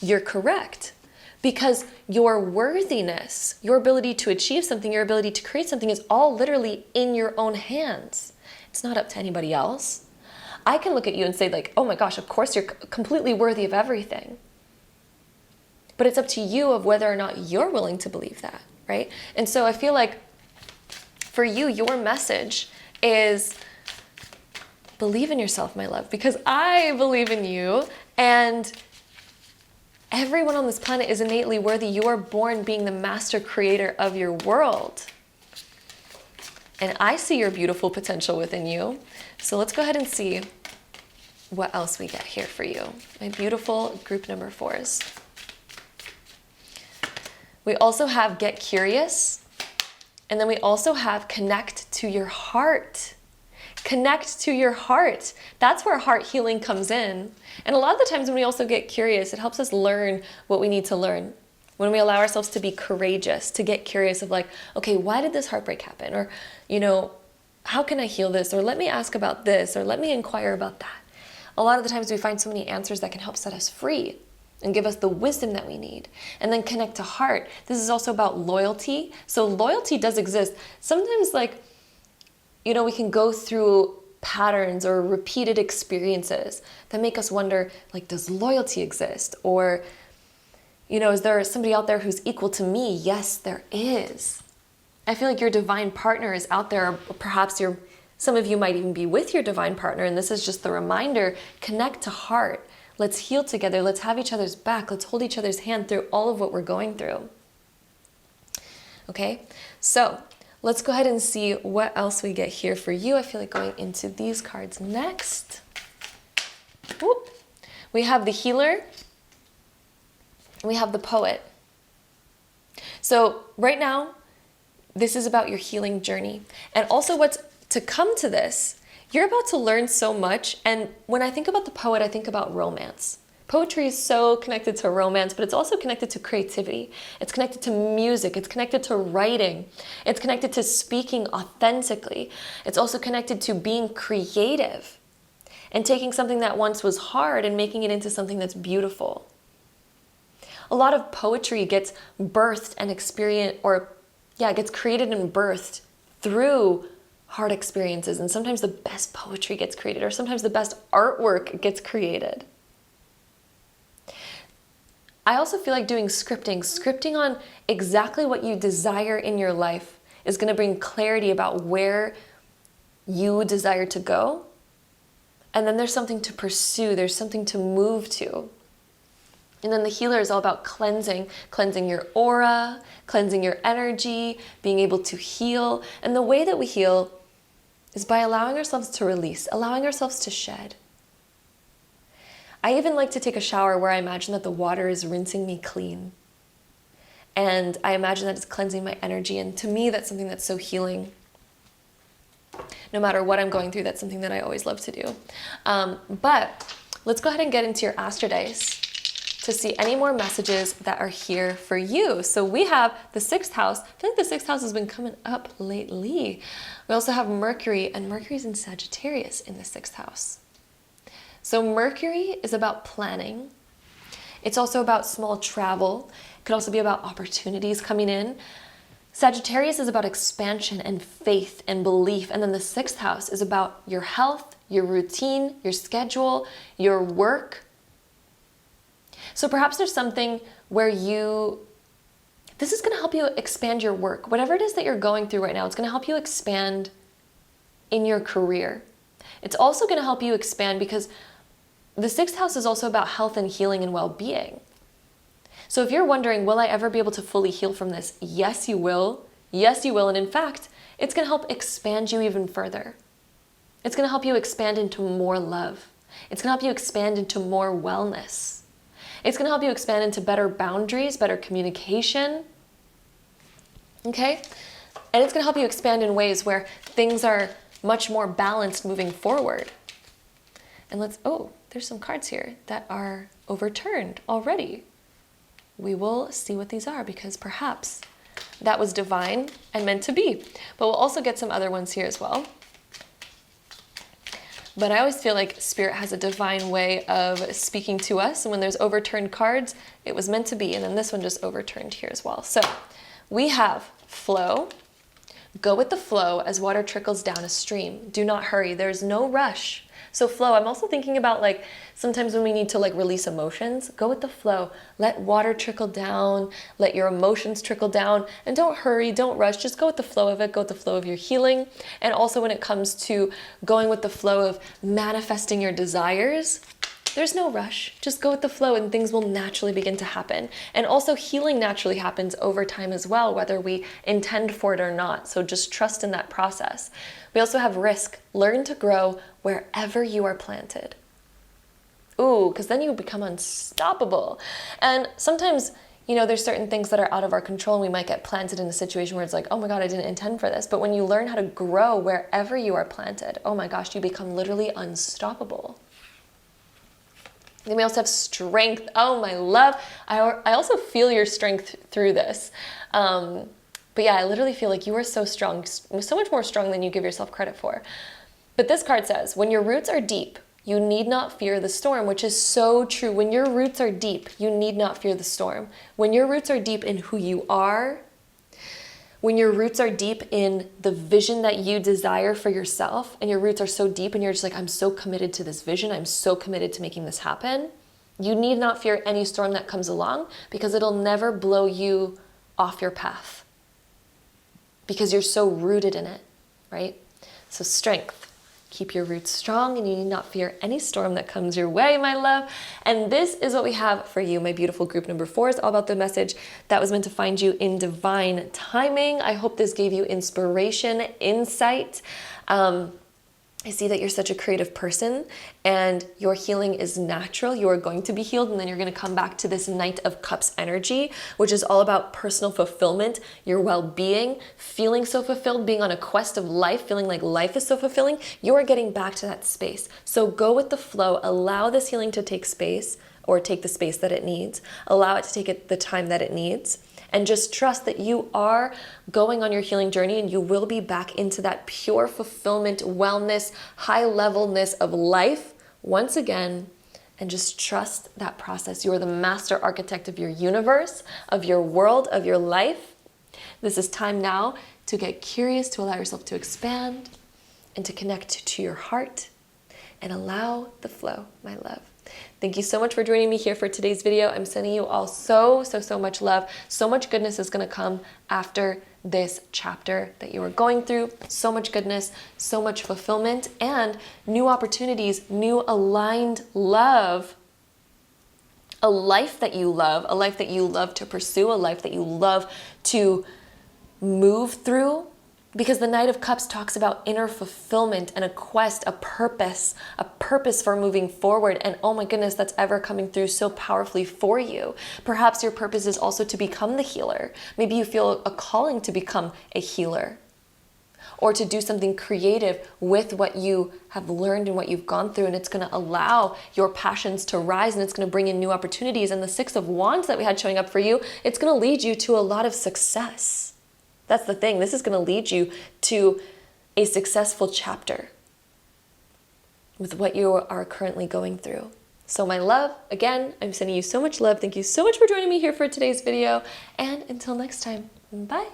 you're correct. Because your worthiness, your ability to achieve something, your ability to create something is all literally in your own hands. It's not up to anybody else. I can look at you and say like, oh my gosh, of course you're completely worthy of everything. But it's up to you of whether or not you're willing to believe that, right? And so I feel like for you, your message is believe in yourself, my love, because I believe in you, and everyone on this planet is innately worthy. You are born being the master creator of your world. And I see your beautiful potential within you. So let's go ahead and see what else we get here for you. My beautiful group number 4s. We also have get curious. And then we also have connect to your heart. Connect to your heart. That's where heart healing comes in. And a lot of the times when we also get curious, it helps us learn what we need to learn. When we allow ourselves to be courageous, to get curious of like, okay, why did this heartbreak happen? Or, how can I heal this? Or let me ask about this, or let me inquire about that. A lot of the times we find so many answers that can help set us free and give us the wisdom that we need. And then connect to heart. This is also about loyalty. So loyalty does exist. Sometimes we can go through patterns or repeated experiences that make us wonder, like, does loyalty exist? Or, is there somebody out there who's equal to me? Yes, there is. I feel like your divine partner is out there, or perhaps some of you might even be with your divine partner, and this is just the reminder, connect to heart. Let's heal together. Let's have each other's back. Let's hold each other's hand through all of what we're going through. Okay, so let's go ahead and see what else we get here for you. I feel like going into these cards next. Whoop. We have the healer. We have the poet. So right now, this is about your healing journey. And also what's to come to this, you're about to learn so much. And when I think about the poet, I think about romance. Poetry is so connected to romance, but it's also connected to creativity. It's connected to music. It's connected to writing. It's connected to speaking authentically. It's also connected to being creative and taking something that once was hard and making it into something that's beautiful. A lot of poetry gets birthed and gets created and birthed through hard experiences. And sometimes the best poetry gets created, or sometimes the best artwork gets created. I also feel like doing scripting on exactly what you desire in your life is going to bring clarity about where you desire to go. And then there's something to pursue. There's something to move to. And then the healer is all about cleansing your aura, cleansing your energy, being able to heal. And the way that we heal is by allowing ourselves to release, allowing ourselves to shed. I even like to take a shower where I imagine that the water is rinsing me clean. And I imagine that it's cleansing my energy. And to me, that's something that's so healing. No matter what I'm going through, that's something that I always love to do. But let's go ahead and get into your Astro Dice to see any more messages that are here for you. So we have the 6th house. I feel like the 6th house has been coming up lately. We also have Mercury, and Mercury's in Sagittarius in the 6th house. So Mercury is about planning. It's also about small travel. It could also be about opportunities coming in. Sagittarius is about expansion and faith and belief. And then the 6th house is about your health, your routine, your schedule, your work. So perhaps there's something where this is going to help you expand your work. Whatever it is that you're going through right now, it's going to help you expand in your career. It's also going to help you expand because the 6th house is also about health and healing and well-being. So if you're wondering, will I ever be able to fully heal from this? Yes, you will. Yes, you will. And in fact, it's going to help expand you even further. It's going to help you expand into more love. It's going to help you expand into more wellness. It's going to help you expand into better boundaries, better communication. Okay? And it's going to help you expand in ways where things are much more balanced moving forward. And there's some cards here that are overturned already. We will see what these are because perhaps that was divine and meant to be. But we'll also get some other ones here as well. But I always feel like Spirit has a divine way of speaking to us. And when there's overturned cards, it was meant to be. And then this one just overturned here as well. So we have flow. Go with the flow as water trickles down a stream. Do not hurry. There's no rush. So flow, I'm also thinking about like sometimes when we need to like release emotions, go with the flow. Let water trickle down, let your emotions trickle down, and don't hurry, don't rush, just go with the flow of it, go with the flow of your healing. And also when it comes to going with the flow of manifesting your desires, there's no rush. Just go with the flow and things will naturally begin to happen. And also healing naturally happens over time as well, whether we intend for it or not. So just trust in that process. We also have risk. Learn to grow wherever you are planted. Ooh, because then you become unstoppable. And sometimes, there's certain things that are out of our control and we might get planted in a situation where it's like, oh my God, I didn't intend for this. But when you learn how to grow wherever you are planted, oh my gosh, you become literally unstoppable. Then we also have strength. Oh, my love. I also feel your strength through this. But yeah, I literally feel like you are so strong, so much more strong than you give yourself credit for. But this card says, when your roots are deep, you need not fear the storm, which is so true. When your roots are deep, you need not fear the storm. When your roots are deep in who you are, when your roots are deep in the vision that you desire for yourself, and your roots are so deep and you're just like, I'm so committed to this vision, I'm so committed to making this happen, you need not fear any storm that comes along because it'll never blow you off your path because you're so rooted in it, right? So strength. Keep your roots strong and you need not fear any storm that comes your way, my love. And this is what we have for you, my beautiful group number 4. Is all about the message that was meant to find you in divine timing. I hope this gave you inspiration, insight. I see that you're such a creative person and your healing is natural. You are going to be healed and then you're going to come back to this Knight of Cups energy, which is all about personal fulfillment, your well-being, feeling so fulfilled, being on a quest of life, feeling like life is so fulfilling. You are getting back to that space. So go with the flow. Allow this healing to take space or take the space that it needs. Allow it to take the time that it needs. And just trust that you are going on your healing journey and you will be back into that pure fulfillment, wellness, high levelness of life once again. And just trust that process. You are the master architect of your universe, of your world, of your life. This is time now to get curious, to allow yourself to expand and to connect to your heart and allow the flow, my love. Thank you so much for joining me here for today's video. I'm sending you all so much love. So much goodness is going to come after this chapter that you are going through. So much goodness, so much fulfillment, and new opportunities, new aligned love. A life that you love, a life that you love to pursue, a life that you love to move through Because the Knight of Cups talks about inner fulfillment and a quest, a purpose for moving forward. And oh my goodness, that's ever coming through so powerfully for you. Perhaps your purpose is also to become the healer. Maybe you feel a calling to become a healer, or to do something creative with what you have learned and what you've gone through. And it's going to allow your passions to rise, and it's going to bring in new opportunities. And the Six of Wands that we had showing up for you, it's going to lead you to a lot of success. That's the thing. This is going to lead you to a successful chapter with what you are currently going through. So my love, again, I'm sending you so much love. Thank you so much for joining me here for today's video. And until next time, bye.